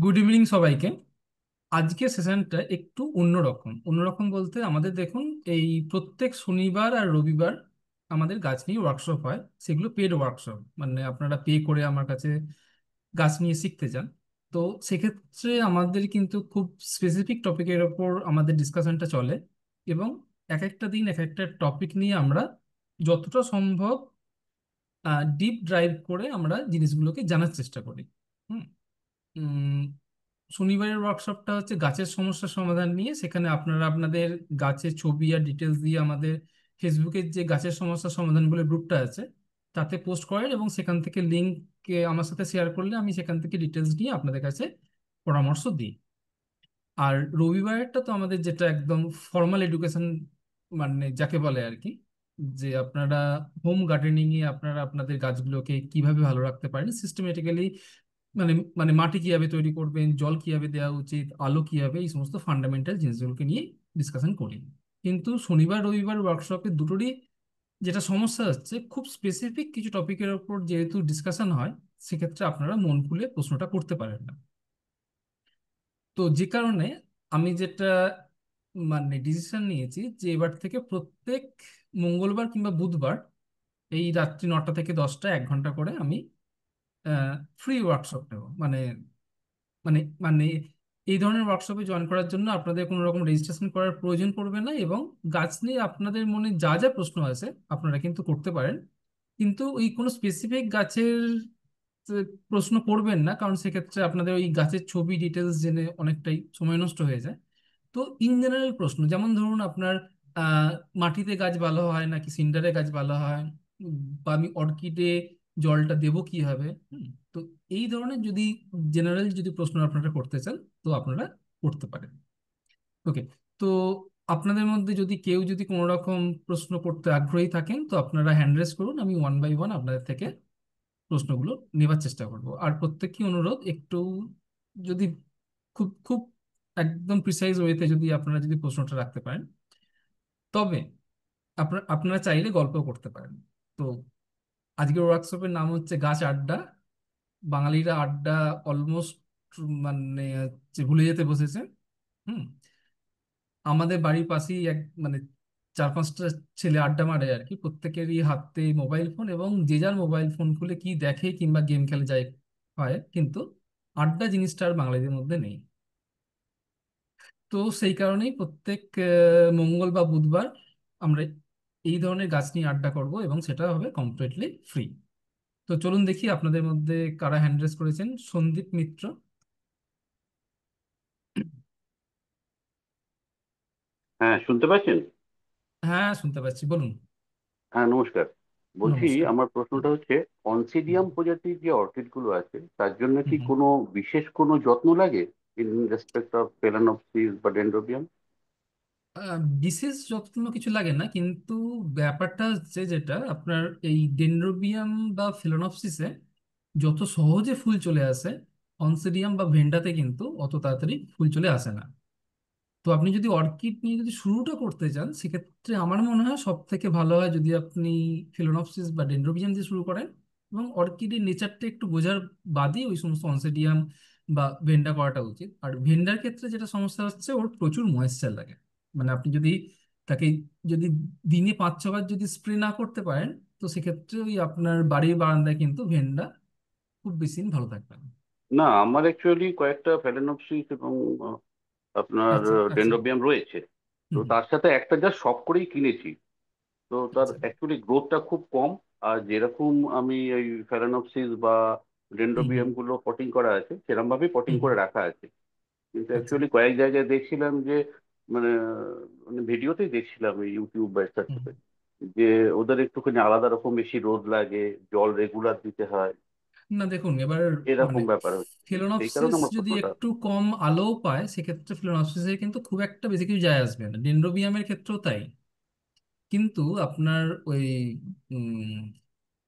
Good evening সবাইকে। আজকে সেশনটা একটু অন্যরকম অন্যরকম বলতে আমাদের দেখুন, এই প্রত্যেক শনিবার আর রবিবার আমাদের গাছ নিয়ে ওয়ার্কশপ হয়। সেগুলো পেড ওয়ার্কশপ, মানে আপনারা পে করে আমার কাছে গাছ নিয়ে শিখতে চান। তো সেক্ষেত্রে আমাদের কিন্তু খুব স্পেসিফিক টপিকের ওপর আমাদের ডিসকাশনটা চলে, এবং এক একটা দিন এক একটা টপিক নিয়ে আমরা যতটা সম্ভব ডিপ ড্রাইভ করে আমরা জিনিসগুলোকে জানার চেষ্টা করি। হুম। উম, শনিবারের ওয়ার্কশপটা হচ্ছে গাছের সমস্যার সমাধান নিয়ে। সেখানে আপনারা আপনাদের গাছের ছবি আর ডিটেলস দিয়ে আমাদের ফেসবুকের যে গাছের সমস্যার সমাধান বলে গ্রুপটা আছে তাতে পোস্ট করেন, এবং সেখান থেকে লিঙ্ক আমার সাথে শেয়ার করলে আমি সেখান থেকে ডিটেলস নিয়ে আপনাদের কাছে পরামর্শ দিই। আর রবিবারেরটা তো আমাদের যেটা একদম ফর্মাল এডুকেশন, মানে যাকে বলে আর কি, যে আপনারা হোম গার্ডেনিং এ আপনারা আপনাদের গাছগুলোকে কিভাবে ভালো রাখতে পারেন সিস্টেমেটিক্যালি, মানে মানে মাটি কিভাবে তৈরি করবেন, জল কিভাবে দেওয়া উচিত, আলো কিভাবে, এই সমস্ত ফান্ডামেন্টাল জিনিসগুলোকে নিয়ে ডিসকাশন করি। কিন্তু শনিবার রবিবার ওয়ার্কশপে দুটোরই যেটা সমস্যা হচ্ছে, খুব স্পেসিফিক কিছু টপিকের ওপর যেহেতু ডিসকাশন হয়, সেক্ষেত্রে আপনারা মন খুলে প্রশ্নটা করতে পারেন না। তো যে কারণে আমি যেটা মানে ডিসিশন নিয়েছি যে এবার থেকে প্রত্যেক মঙ্গলবার কিংবা বুধবার এই রাত্রি 9টা থেকে 10টা 1 ঘন্টা করে আমি ফ্রি ওয়ার্কশপ নেব। মানে মানে মানে এই ধরনের ওয়ার্কশপে জয়েন করার জন্য আপনাদের কোনো রকম রেজিস্ট্রেশন করার প্রয়োজন পড়বে না, এবং গাছ নিয়ে আপনাদের মনে যা যা প্রশ্ন আছে আপনারা কিন্তু করতে পারেন। কিন্তু ওই কোনো স্পেসিফিক গাছের প্রশ্ন করবেন না, কারণ সেক্ষেত্রে আপনাদের ওই গাছের ছবি ডিটেলস জেনে অনেকটাই সময় নষ্ট হয়ে যায়। তো ইন জেনারেল প্রশ্ন, যেমন ধরুন আপনার আহ মাটিতে গাছ ভালো হয় নাকি সিন্ডারে গাছ ভালো হয়, বা আমি অর্কিডে জলটা দেবো কিভাবে। তো এই ধরনের যদি জেনারেল যদি প্রশ্ন আপনারা করতে চান, তো আপনারা করতে পারেন। ওকে। তো আপনাদের মধ্যে যদি কেউ যদি কোনো রকম প্রশ্ন করতে আগ্রহী থাকেন, তো আপনারা হ্যান্ড রেজ করুন, আমি ওয়ান বাই ওয়ান আপনাদের থেকে প্রশ্নগুলো নেবার চেষ্টা করব। আর প্রত্যেককে অনুরোধ, একটু যদি খুব খুব একদম প্রিসাইজ ওয়েতে যদি আপনারা যদি প্রশ্নটা রাখতে পারেন, তবে আপনারা চাইলে গল্প করতে পারেন। তো আজকের ওয়ার্কশপের নাম হচ্ছে গাছ আড্ডা। বাঙালিরা আড্ডা অলমোস্ট মানে হচ্ছে ভুলে যেতে বসেছে। হুম। আমাদের বাড়ির পাশেই এক মানে 4-5টা ছেলে আড্ডা মারে আর কি, প্রত্যেকেরই হাতে মোবাইল ফোন, এবং যে যার মোবাইল ফোন খুলে কি দেখে কিংবা গেম খেলে যায় হয়, কিন্তু আড্ডা জিনিসটা আর বাঙালিদের মধ্যে নেই। তো সেই কারণেই প্রত্যেক মঙ্গল বা বুধবার আমরা এই ধরনের গাছ নিয়ে আড্ডা করব, এবং সেটা হবে কমপ্লিটলি ফ্রি। তো চলুন দেখি আপনাদের মধ্যে কারা হ্যান্ড রেজ করেছেন। সন্দীপ মিত্র। হ্যাঁ, শুনতে পাচ্ছেন? হ্যাঁ, শুনতে পাচ্ছি, বলুন। হ্যাঁ, নমস্কার। বলছি, নমস্কার। আমার হুম, প্রশ্নটা হচ্ছে, হুম, অনসিডিয়াম প্রজাতির যে অর্কিড গুলো আছে তার জন্য হুম, কি হুম। কোনো বিশেষ কোনো যত্ন লাগে ইন রেসপেক্ট অফ ফেলানোপসিস বা ডেন্ড্রোবিয়াম? বিশেষ যত্ন কিছু লাগে না, কিন্তু ব্যাপারটা হচ্ছে যেটা আপনার এই ডেনড্রোবিয়াম বা ফিলোনপসিসে যত সহজে ফুল চলে আসে, অনসিডিয়াম বা ভেন্ডাতে কিন্তু অত তাড়াতাড়ি ফুল চলে আসে না। তো আপনি যদি অর্কিড নিয়ে যদি শুরুটা করতে চান, সেক্ষেত্রে আমার মনে হয় সব থেকে ভালো হয় যদি আপনি ফিলোনপসিস বা ডেনড্রোবিয়াম দিয়ে শুরু করেন, এবং অর্কিডের নেচারটা একটু বোঝার বাদই ওই সমস্ত অনসিডিয়াম বা ভেন্ডা করাটা উচিত। আর ভেন্ডার ক্ষেত্রে যেটা সমস্যা হচ্ছে, ওর প্রচুর ময়েশ্চার লাগে। মানে আপনি যদি তাকে যদি দিনে 5-6 বার যদি স্প্রে না করতে পারেন, তো সেক্ষেত্রে ওই আপনার বাড়ির বারান্দায় কিন্তু ভেন্ডা খুব বেশি দিন ভালো থাকবে না। না, আমার অ্যাকচুয়ালি কয়েকটা ফেলানোপসিস এবং আপনার আচ্ছা, আচ্ছা। ডেন্ড্রোবিয়াম রয়েছে। তো হুম, তার সাথে একটা যা শখ করেই কিনেছি। তো তার আচ্ছা। অ্যাকচুয়ালি গ্রোথটা খুব কম। আর যেরকম আমি এই ফেলানোপসিস বা হুম, হুম, ডেন্ড্রোবিয়াম গুলো পটিং করা আছে সেরকম ভাবেই পটিং হুম, হুম। করে রাখা আছে। কিন্তু আচ্ছা। অ্যাকচুয়ালি কয়েক জায়গায় দেখছিলাম যে মানে মানে ভিডিওতেই দেখছিলাম এই ইউটিউব বা হুম। এটাতে, যে ওদের একটুখানি আলাদা রকম বেশি রোদ লাগে, জল রেগুলার দিতে হয়, না দেখুন, এবার মানে এরকম ব্যাপার হচ্ছে। সেই কারণে ফিলোনপসিস আমার যদি প্রশ্নটা। একটু কম আলো পায়, সেক্ষেত্রে ফিলোনপসিসের কিন্তু খুব একটা বেশি কিছু যায় আসবে না, ডেনড্রোবিয়ামের ক্ষেত্রেও তাই। কিন্তু আপনার ওই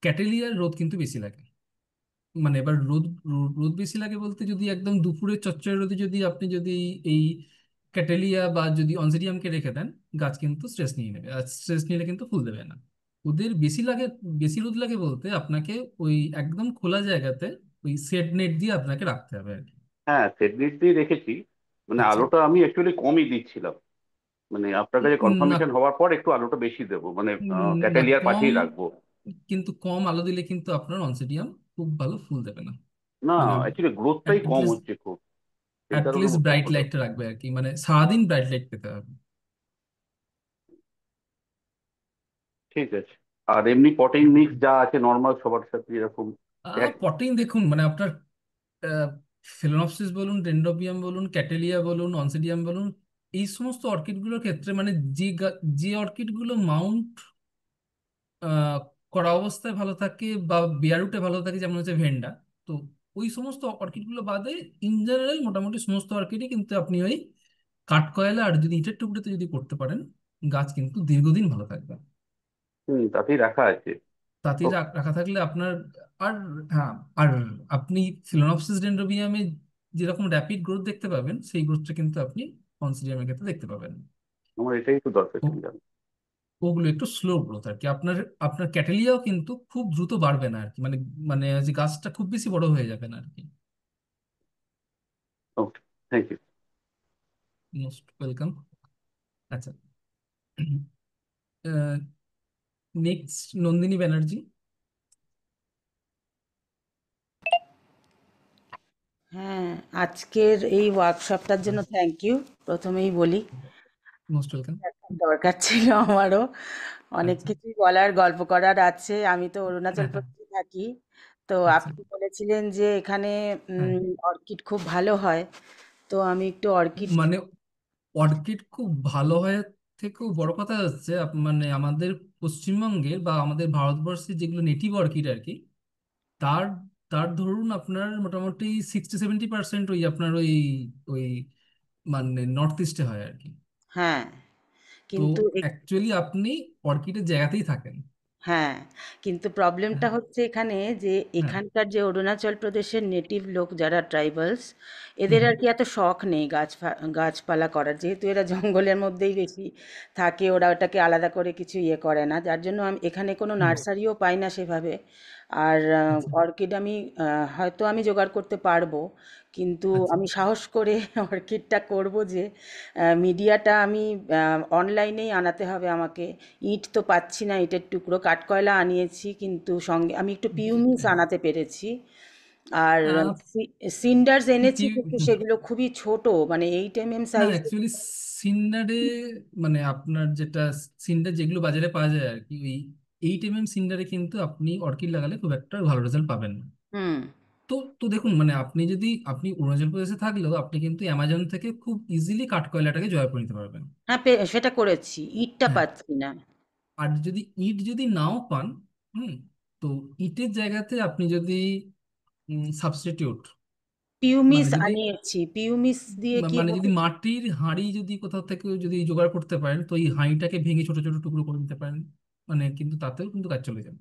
ক্যাটেলিয়ার রোদ কিন্তু বেশি লাগে। মানে এবার রোদ রোদ রোদ বেশি লাগে বলতে, যদি একদম দুপুরে চচ্চড়ে রোদে যদি আপনি যদি এই ক্যাটেলিয়া বা যদি অনসিডিয়ামকে রেখে দেন, গাছ কিন্তু স্ট্রেস নিয়ে নেবে, আর স্ট্রেস নিলে কিন্তু ফুল দেবে না। ওদের বেশি লাগে, বেশি রোদ লাগে বলতে আপনাকে ওই একদম খোলা জায়গাতে ওই শেড নেট দিয়ে আপনাকে রাখতে হবে আর কি। হ্যাঁ, সেট গ্রিড দিয়ে রেখেছি। মানে আচ্ছা। আলোটা আমি অ্যাকচুয়ালি কমই দিচ্ছিলাম। মানে আপনার কাছে না, কনফার্মেশন হওয়ার পর একটু আলোটা বেশি দেবো, মানে না ক্যাটেলিয়ার কম, পাশেই রাখবো। কিন্তু কম আলো দিলে কিন্তু আপনার অনসিডিয়াম খুব ভালো ফুল দেবে না। না, মানে অ্যাকচুয়ালি গ্রোথটাই কম অ্যাটলিস্ট হচ্ছে খুব, সেই কারণে অ্যাটলিস্ট হতে ব্রাইট হলো। লাইটটা রাখবে আর কি, মানে সারাদিন ব্রাইট লাইট পেতে হবে। ঠিক আছে। আর এমনি পটিং মিক্স যা আছে নর্মাল সবার সাথে এরকম এক। পটিং দেখুন, মানে আপনার ফেলোনপসিস বলুন, ডেন্ড্রোবিয়াম বলুন, ক্যাটেলিয়া বলুন, অনসিডিয়াম বলুন, এই সমস্ত অর্কিডগুলোর ক্ষেত্রে মানে যে অর্কিডগুলো মাউন্ট আহ, করা অবস্থায় ভালো থাকে বা বেয়ারুটে ভালো থাকে, যেমন হচ্ছে ভেন্ডা, তো ওই সমস্ত অর্কিডগুলো বাদে ইন জেনারেল মোটামুটি সমস্ত অর্কিডই কিন্তু আপনি ওই কাঠকয়লা আর যদি ইটের টুকরোতে যদি করতে পারেন, গাছ কিন্তু দীর্ঘদিন ভালো থাকবে। তাতেই রাখা আছে। তাতেই ওকে। রাখা থাকলে আপনার, আর হ্যাঁ, আর আপনি ফিলোনপসিস ডেন্ড্রোবিয়ামে যেরকম র্যাপিড গ্রোথ দেখতে পাবেন, সেই গ্রোথটা কিন্তু আপনি কনসিডিয়ামের ক্ষেত্রে দেখতে পাবেন। আমার এটাই তো দরকার ও- ছিল জানো। ওগুলো একটু স্লো গ্রোথ আর কি। আপনার আপনার ক্যাটেলিয়াও কিন্তু খুব দ্রুত বাড়বে না আর কি, মানে মানে যে গাছটা খুব বেশি বড় হয়ে যাবে না আর কি। ওকে, থ্যাংক ইউ। Most welcome. আচ্ছা, নেক্সট নন্দিনী ব্যানার্জি। হ্যাঁ, আজকের এই ওয়ার্কশপটার জন্য থ্যাংক ইউ। প্রথমেই বলি, মোস্ট ওয়েলকাম। খুব দরকার ছিল আমারও। অনেক আচ্ছা। কিছুই বলার, গল্প করার আছে। আমি তো অরুণাচল হ্যাঁ, হ্যাঁ। প্রদেশে থাকি। তো আচ্ছা। আপনি বলেছিলেন যে এখানে হ্যাঁ, অর্কিড খুব ভালো হয়। তো আমি একটু অর্কিড। মানে অর্কিড খুব ভালো হয় থেকেও বড় কথা হচ্ছে মানে আমাদের পশ্চিমবঙ্গের বা আমাদের ভারতবর্ষের যেগুলো নেটিভ অর্কিড আর কি, তার তার ধরুন আপনার মোটামুটি 60-70% ওই আপনার ওই ওই মানে নর্থ ইস্টে হয় আর কি। হ্যাঁ, তো কিন্তু অ্যাকচুয়ালি আপনি অর্কিডের জায়গাতেই থাকেন। হ্যাঁ, কিন্তু প্রবলেমটা হ্যাঁ, হচ্ছে এখানে যে হ্যাঁ। এখানকার যে অরুণাচল প্রদেশের নেটিভ লোক যারা ট্রাইবালস, হুম, এদের হুম। আর কি এত শখ নেই গাছপালা করার, যেহেতু এরা জঙ্গলের মধ্যেই বেশি থাকে, ওরা ওটাকে আলাদা করে কিছু ইয়ে করে না, যার জন্য আমি এখানে কোনো হুম। নার্সারিও পাই না সেভাবে। আর আচ্ছা, অর্কিড আমি হয়তো আমি জোগাড় করতে পারবো, কিন্তু আচ্ছা। আমি সাহস করে অর্কিডটা করব যে মিডিয়াটা আমি অনলাইনেই আনাতে হবে আমাকে। ইট তো পাচ্ছি না, ইটের টুকরো কাঠকয়লা আনিয়েছি, কিন্তু সঙ্গে আমি একটু পিউমিস আনাতে পেরেছি। আর আহ, সিন্ডার্স এনেছি, কিন্তু হুম। সেগুলো খুবই ছোট, মানে 8 mm না, সাইজ। অ্যাকচুয়ালি সিন্ডারে মানে আপনার যেটা সিন্ডার যেগুলো বাজারে পাওয়া যায় আর কি, ওই 8 mm সিন্ডারে কিন্তু আপনি অর্কিড লাগালে খুব একটা ভালো রেজাল্ট পাবেন না। হুম। তো তো দেখুন, মানে আপনি যদি আপনি অরুণাচল প্রদেশে থাকলেও আপনি কিন্তু অ্যামাজন থেকে খুব ইজিলি কাঠকয়লাটাকে জয় করে নিতে পারবেন। হ্যাঁ, সেটা করেছি, ইটটা হ্যাঁ। পাচ্ছি না। আর যদি ইট যদি নাও পান, হুম, তো ইটের জায়গাতে আপনি যদি সাবস্টিটিউট, মানে পিউমিস যদি আনিয়েছি, পিউমিস দিয়ে কি মানে যদি হবে? মাটির হাঁড়ি যদি কোথাও থেকে যদি জোগাড় করতে পারেন, তো এই হাঁড়িটাকে ভেঙে ছোট ছোট টুকরো করে দিতে পারেন, মানে কিন্তু তাতেও কিন্তু কাজ চলে যাবে।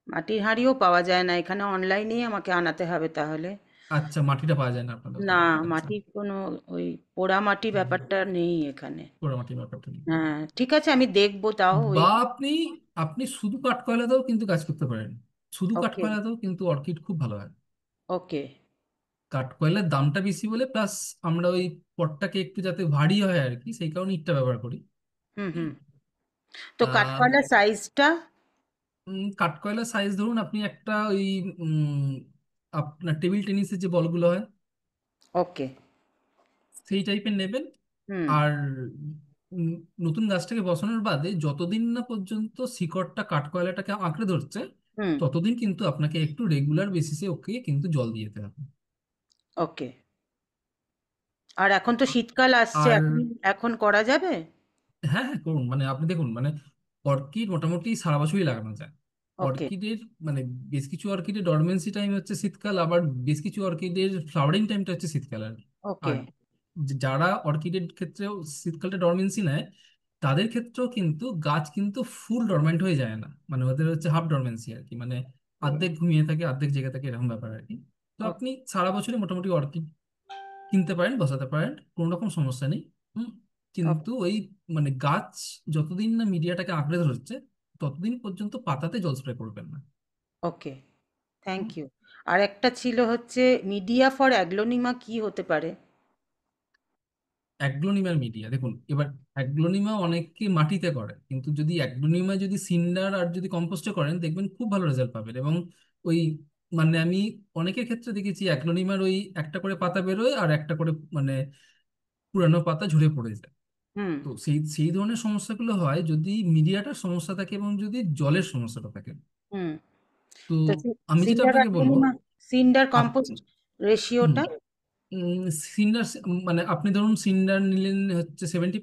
মাটির হাঁড়িও পাওয়া যায় না এখানে, অনলাইনেই আমাকে আনাতে হবে তাহলে। আচ্ছা, মাটিটা পাওয়া যায় না আপনাদের না, ওখানে? আচ্ছা। মাটির কোনো ওই পোড়া মাটি ব্যাপারটা নেই এখানে। পোড়া মাটির ব্যাপারটা নেই। হ্যাঁ, ঠিক আছে, আমি দেখবো তাও ওই। বা আপনি আপনি শুধু কাঠকয়লাতেও কিন্তু কাজ করতে পারেন। শুধু ওকে, কাঠকয়লাতেও কিন্তু অর্কিড খুব ভালো হয়। ওকে। কাঠকয়লার দামটা বেশি বলে, প্লাস আমরা ওই পটটাকে একটু যাতে ভারী হয় আর কি, সেই কারণে ইটটা ব্যবহার করি। হুম, হুম। হুম। তো আর কাঠকয়লার সাইজটা? কাঠকয়লার সাইজ ধরুন আপনি একটা ওই উম, আপনার টেবিল টেনিসের যে বলগুলো হয়, ওকে। সেই টাইপের নেবেন। হুম, আর উম, নতুন গাছটাকে বসানোর বাদে যতদিন না পর্যন্ত শিকড়টা কাঠকয়লাটাকে আঁকড়ে ধরছে, হুম। ততদিন কিন্তু আপনাকে একটু রেগুলার বেসিসে ওকে কিন্তু জল দিয়ে যেতে হবে। ওকে। আর এখন তো শীতকাল আসছে, আর এখন এখন করা যাবে? হ্যাঁ, হ্যাঁ, করুন, মানে আপনি দেখুন, মানে অর্কিড মোটামুটি সারা বছরই লাগানো যায়। ওকে, অর্কিডের মানে বেশ কিছু অর্কিডের ডরমেন্সি টাইম হচ্ছে শীতকাল, আবার বেশ কিছু অর্কিডের ফ্লাওয়ারিং টাইমটা হচ্ছে শীতকাল আর কি। ওকে, আর যারা অর্কিডের ক্ষেত্রেও শীতকালটা ডরমেন্সি নেয়, তাদের ক্ষেত্রেও কিন্তু গাছ কিন্তু ফুল ডরমেন্ট হয়ে যায় না, মানে ওদের হচ্ছে হাফ ডরমেন্সি আর কি, মানে অর্ধেক ঘুমিয়ে থাকে অর্ধেক জেগে থাকে, এরকম ব্যাপার আর কি। তো আপনি ওকে, সারা বছরই মোটামুটি অর্কিড কিনতে পারেন, বসাতে পারেন, কোনো রকম সমস্যা নেই। হুম। কিন্তু ওই মানে গাছ যতদিন না মিডিয়াটাকে আঁকড়ে ধরছে, ততদিন পর্যন্ত পাতাতে জল স্প্রে করবেন না। ওকে। Thank you. আর একটা ছিল হচ্ছে মিডিয়া ফর অ্যাগ্লোনিমা কি হতে পারে? অ্যাগ্লোনিমার মিডিয়া দেখুন, এবার অ্যাগ্লোনিমা অনেকে মাটিতে করে, কিন্তু যদি অ্যাগ্লোনিমা যদি সিন্ডার আর যদি কম্পোস্টে করেন দেখবেন খুব ভালো রেজাল্ট পাবেন। এবং ওই মানে আমি অনেকের ক্ষেত্রে দেখেছি অ্যাগ্লোনিমার ওই একটা করে পাতা বেরোয় আর একটা করে মানে পুরানো পাতা ঝরে পড়ে যায়। হুম। তো সেই সেই ধরনের সমস্যাগুলো হয় যদি মিডিয়াটার সমস্যা থাকে এবং যদি জলের সমস্যাটা থাকে। হুম। তো তো আমি যেটা সিন্ডার আপনাকে বলবো, অ্যাগ্লোনিমা, সিন্ডার আপ কম্পোস্ট রেশিওটা? সিন্ডার, মানে আপনি ধরুন সিন্ডার নিলেন হচ্ছে 70%,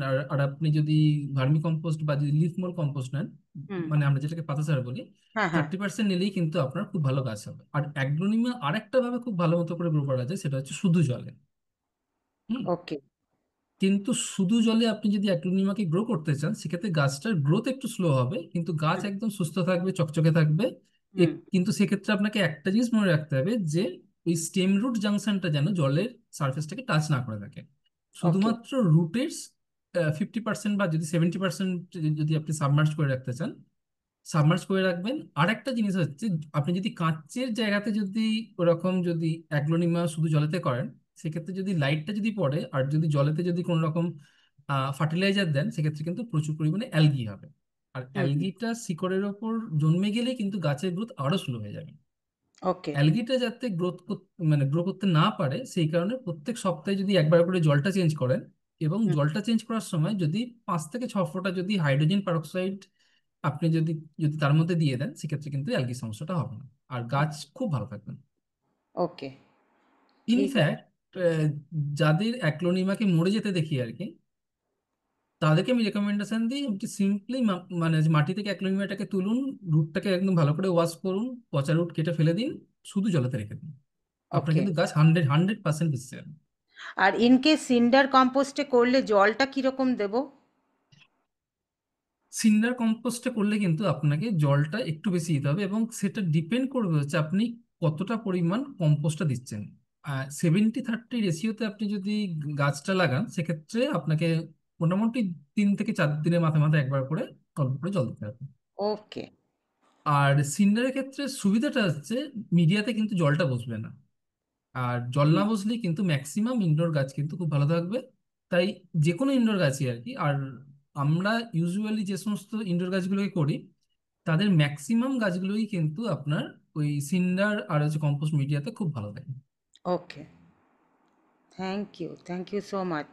আর আর আপনি যদি ভার্মি কম্পোস্ট বা যদি লিফ মোল কম্পোস্ট নেন, হুম। মানে আমরা যেটাকে পাতা সার বলি, হ্যাঁ, হ্যাঁ। 30% নিলেই কিন্তু আপনার খুব ভালো গাছ হবে। আর অ্যাগ্রোনিমা আরেকটা ভাবে খুব ভালো মতো করে গ্রো করা যায়, সেটা হচ্ছে শুধু জলে। হুম। ওকে। কিন্তু শুধু জলে আপনি যদি অ্যাগ্রোনিমাকে গ্রো করতে চান, সেক্ষেত্রে গাছটার গ্রোথ একটু স্লো হবে, কিন্তু গাছ হুম। একদম সুস্থ থাকবে, চকচকে থাকবে। হুম। কিন্তু সেক্ষেত্রে আপনাকে একটা জিনিস মনে রাখতে হবে যে ওই স্টেম রুট জাংশনটা যেন জলের সারফেসটাকে টাচ না করে থাকে। ওকে। শুধুমাত্র রুটের 50% বা যদি 70% যদি আপনি সাবমার্জ করে রাখতে চান, সাবমার্জ করে রাখবেন। আর একটা জিনিস হচ্ছে, আপনি যদি কাঁচের জায়গাতে যদি ওরকম যদি অ্যাগ্লোনিমা শুধু জলেতে করেন, সেক্ষেত্রে যদি লাইটটা যদি পড়ে আর যদি জলেতে যদি কোনো রকম ফার্টিলাইজার দেন, সেক্ষেত্রে কিন্তু প্রচুর পরিমাণে অ্যালগি হবে। আর হুম। হুম। অ্যালগিটা শিকড়ের ওপর জন্মে গেলে কিন্তু গাছের গ্রোথ আরো স্লো হয়ে যাবে। ওকে। অ্যালগিটা যাতে মানে গ্রো করতে না পারে, সেই কারণে প্রত্যেক সপ্তাহে যদি একবার করে জলটা চেঞ্জ করেন, এবং হুম। জলটা চেঞ্জ করার সময় যদি 5 থেকে 6 ফোঁটা যদি হাইড্রোজেন পারক্সাইড আপনি যদি যদি তার মধ্যে দিয়ে দেন, সেক্ষেত্রে কিন্তু অ্যালগি সমস্যাটা হবে না, আর গাছ খুব ভালো থাকবে। ওকে। ঠিক আছে। ইনফ্যাক্ট যাদের অ্যাক্লোনিমাকে মরে যেতে দেখি আর কি, তাদেরকে আমি রেকমেন্ডেশন দিই আপনি সিম্পলি মানে যে মাটি থেকে অ্যাক্লোনিমাটাকে তুলুন, রুটটাকে একদম ভালো করে ওয়াশ করুন, পচা রুট কেটে ফেলে দিন, শুধু জলেতে রেখে দিন, আপনার ওকে। কিন্তু গাছ 100% বেঁচে যাবে। আর ইন কেস সিন্ডার কম্পোস্টে করলে জলটা কিরকম দেব? সিন্ডার কম্পোস্টে করলে কিন্তু আপনাকে জলটা একটু বেশি দিতে হবে, এবং সেটা ডিপেন্ড করবে হচ্ছে আপনি কতটা পরিমাণ কম্পোস্টটা দিচ্ছেন। 70-30 রেশিওতে আপনি যদি গাছটা লাগান, সেক্ষেত্রে আপনাকে মোটামুটি 3 থেকে 4 দিনের মাথায় মাথায় একবার করে অল্প করে জল দিতে হবে। ওকে। আর সিন্ডারের ক্ষেত্রে সুবিধাটা হচ্ছে মিডিয়াতে কিন্তু জলটা বসবে না, আর জল না বসলে কিন্তু ম্যাক্সিমাম ইনডোর গাছ কিন্তু খুব ভালো থাকবে। তাই যে কোনো ইনডোর গাছই আর কি, আর আমরা ইউজুয়ালি যে সমস্ত ইনডোর গাছগুলোকে করি, তাদের ম্যাক্সিমাম গাছগুলোই কিন্তু আপনার ওই সিন্ডার আর হচ্ছে কম্পোস্ট মিডিয়াতে খুব ভালো থাকে। Okay. Thank you, thank you so much.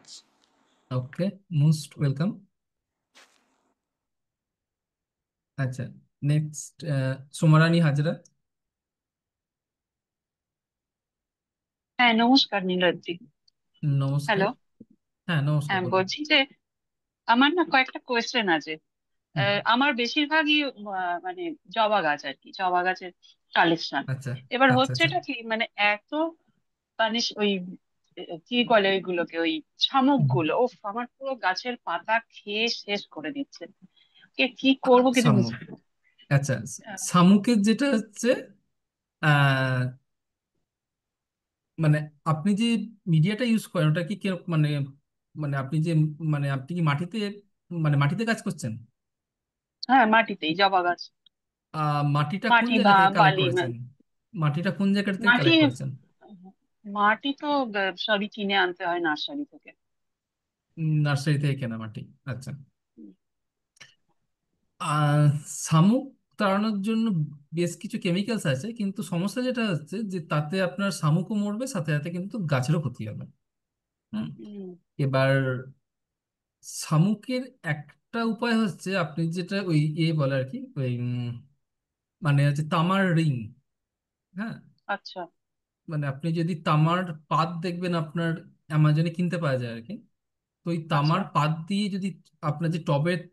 Okay, most welcome. আচ্ছা, নেক্সট সোমারানী হাজরা। হ্যাঁ, নমস্কার নীলাদ্রি। নমস্কার। হ্যালো। হ্যাঁ, নমস্কার, হ্যাঁ, বলুন। বলছি যে আমার না কয়েকটা কোয়েশ্চেন আছে। হুম। আমার বেশিরভাগই মানে জবা গাছ আর কি, জবা গাছের কালেকশন। আচ্ছা, এবার আচ্ছা, আচ্ছা। হচ্ছেটা কি, মানে এত মানে ওই কি বলে ওইগুলোকে, ওই শামুক হুম। গুলো, ও আমার পুরো গাছের পাতা খেয়ে শেষ করে দিচ্ছে। কি করবো কিছু শামুক। বুঝতে পারছি আচ্ছা, না। শামুকের যেটা হচ্ছে আহ মানে আপনি যে মিডিয়াটা ইউজ করেন ওটা কি মানে মানে আপনি যে মানে আপনি কি মাটিতে মানে মাটিতে কাজ করছেন? হ্যাঁ, মাটিতেই জবা গাছ। মাটিটা কোন মাটি জায়গা বা থেকে কালেক্ট বালি করেছেন? মাটিটা কোন জায়গা থেকে মাটি কালেক্ট করেছেন? মাটি তো সবই কিনে আনতে হয় নার্সারি থেকে। নার্সারি থেকে কেনা মাটি। আচ্ছা। আহ শামুক তাড়ানোর জন্য বেশ কিছু কেমিক্যালস আছে, কিন্তু সমস্যা যেটা হচ্ছে যে তাতে আপনার শামুকও মরবে, সাথে সাথে কিন্তু গাছেরও ক্ষতি হবে। হুম। হুম। এবার শামুকের একটা উপায় হচ্ছে আপনি যেটা ওই বলে আর কি, ওই মানে হচ্ছে তামার রিং। হ্যাঁ, আচ্ছা। মানে আপনি যদি তামার পাত দেখবেন আপনার অ্যামাজনে কিনতে পাওয়া যায় আর কি। তো ওই আচ্ছা। তামার পাত দিয়ে যদি আপনার যে টবেতে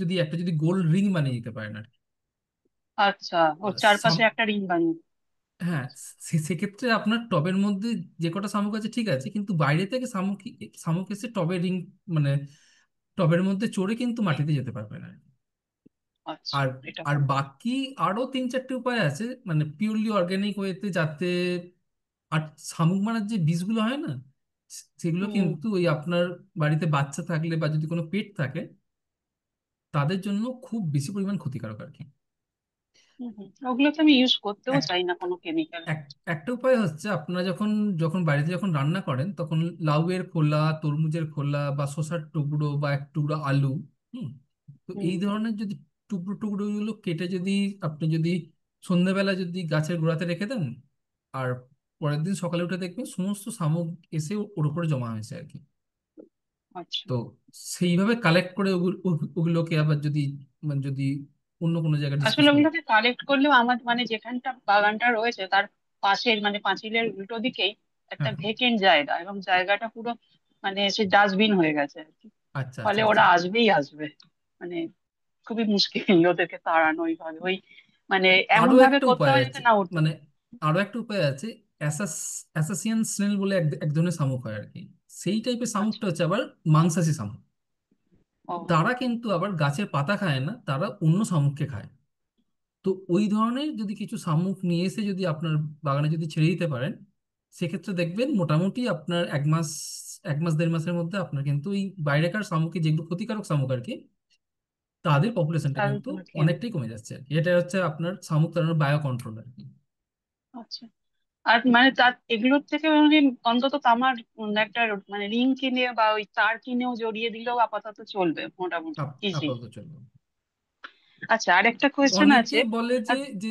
যদি একটা যদি গোল রিং বানিয়ে দিতে পারেন আর কি। আচ্ছা, ওর চারপাশে সাম- একটা রিং বানিয়ে। হ্যাঁ, সেক্ষেত্রে আপনার টবের মধ্যে যে কটা শামুক আছে ঠিক আছে, কিন্তু বাইরে থেকে শামুক শামুক এসে টবের রিং মানে টবের মধ্যে চড়ে কিন্তু মাটিতে যেতে পারবে না। আচ্ছা, আর এটা আর করবো। বাকি আরো 3-4টে উপায় আছে, মানে পিওরলি অর্গানিক ওয়েতে, যাতে আর শামুক মারার যে বিষগুলো হয় না, সেগুলো হুম। কিন্তু ওই আপনার বাড়িতে বাচ্চা থাকলে বা যদি কোনো পেট থাকে, তাদের জন্য খুব বেশি পরিমাণ ক্ষতিকারক আর কি। ওগুলো তো আমি ইউজ করতেও এক চাই না কোনো কেমিক্যাল। এক- একটা উপায় হচ্ছে, আপনারা যখন যখন বাড়িতে যখন রান্না করেন তখন লাউয়ের খোলা, তরমুজের খোলা, বা শসার টুকরো, বা এক টুকরো আলু, হুম, তো হুম এই হুম। ধরনের যদি টুকরো টুকরো গুলো কেটে যদি আপনি যদি সন্ধ্যাবেলা যদি গাছের গোড়াতে রেখে দেন, আর পরের দিন সকালে উঠে দেখবেন সমস্ত শামুক এসে ওর উপরে জমা হয়েছে আর কি। আচ্ছা। তো সেইভাবে কালেক্ট করে ওগুলোকে আবার যদি মানে যদি অন্য কোনো জায়গায় ডিসপোজ আসলে করি। ওগুলোকে কালেক্ট করলেও আমার মানে যেখানটা বাগানটা রয়েছে তার পাশের মানে পাঁচিলের উল্টো দিকেই একটা হ্যাঁ, ভেকেন্ট জায়গা, এবং জায়গাটা পুরো মানে সে ডাস্টবিন হয়ে গেছে আর কি। আচ্ছা ফলে আচ্ছা ওরা আচ্ছা। আসবেই আসবে, মানে খুবই মুশকিল ওদেরকে তাড়ানো ওইভাবে। ওই মানে এমন আরো ভাবে একটা করতে উপায় হবে যাতে আছে, না উঠতে মানে পারে। আরো একটা উপায় আছে। অ্যাসাস অ্যাসাসিয়ান স্নেল বলে এক ধরনের শামুক হয় আর কি। সেই টাইপের আচ্ছা। শামুকটা হচ্ছে আবার মাংসাশী শামুক। ও। তারা কিন্তু আবার গাছের পাতা খায় না, তারা অন্য শামুককে খায়। তো ওই ধরনের যদি কিছু শামুক নিয়ে এসে যদি আপনার বাগানে যদি ছেড়ে দিতে পারেন, সেক্ষেত্রে দেখবেন মোটামুটি আপনার 1 মাস, 1 মাস 1.5 মাসের মধ্যে আপনার কিন্তু ওই বাইরেকার শামুকে, যেগুলো ক্ষতিকারক শামুক আর কি, তাদের পপুলেশনটা তাহলে কিন্তু তোমার খেয়ে নেবে। অনেকটাই কমে যাচ্ছে আর কি। এটা হচ্ছে আপনার শামুক তাড়ানোর বায়ো কন্ট্রোল আর কি। আচ্ছা। আর মানে তার এগুলোর থেকে মানে অন্তত তামার একটা মানে রিং কিনে বা ওই তার কিনেও জড়িয়ে দিলেও আপাতত চলবে মোটামুটি ইজি। আপাতত চলবে। আচ্ছা, আরেকটা কোয়েশ্চেন অনেকে আছে। বলে যে আ- যে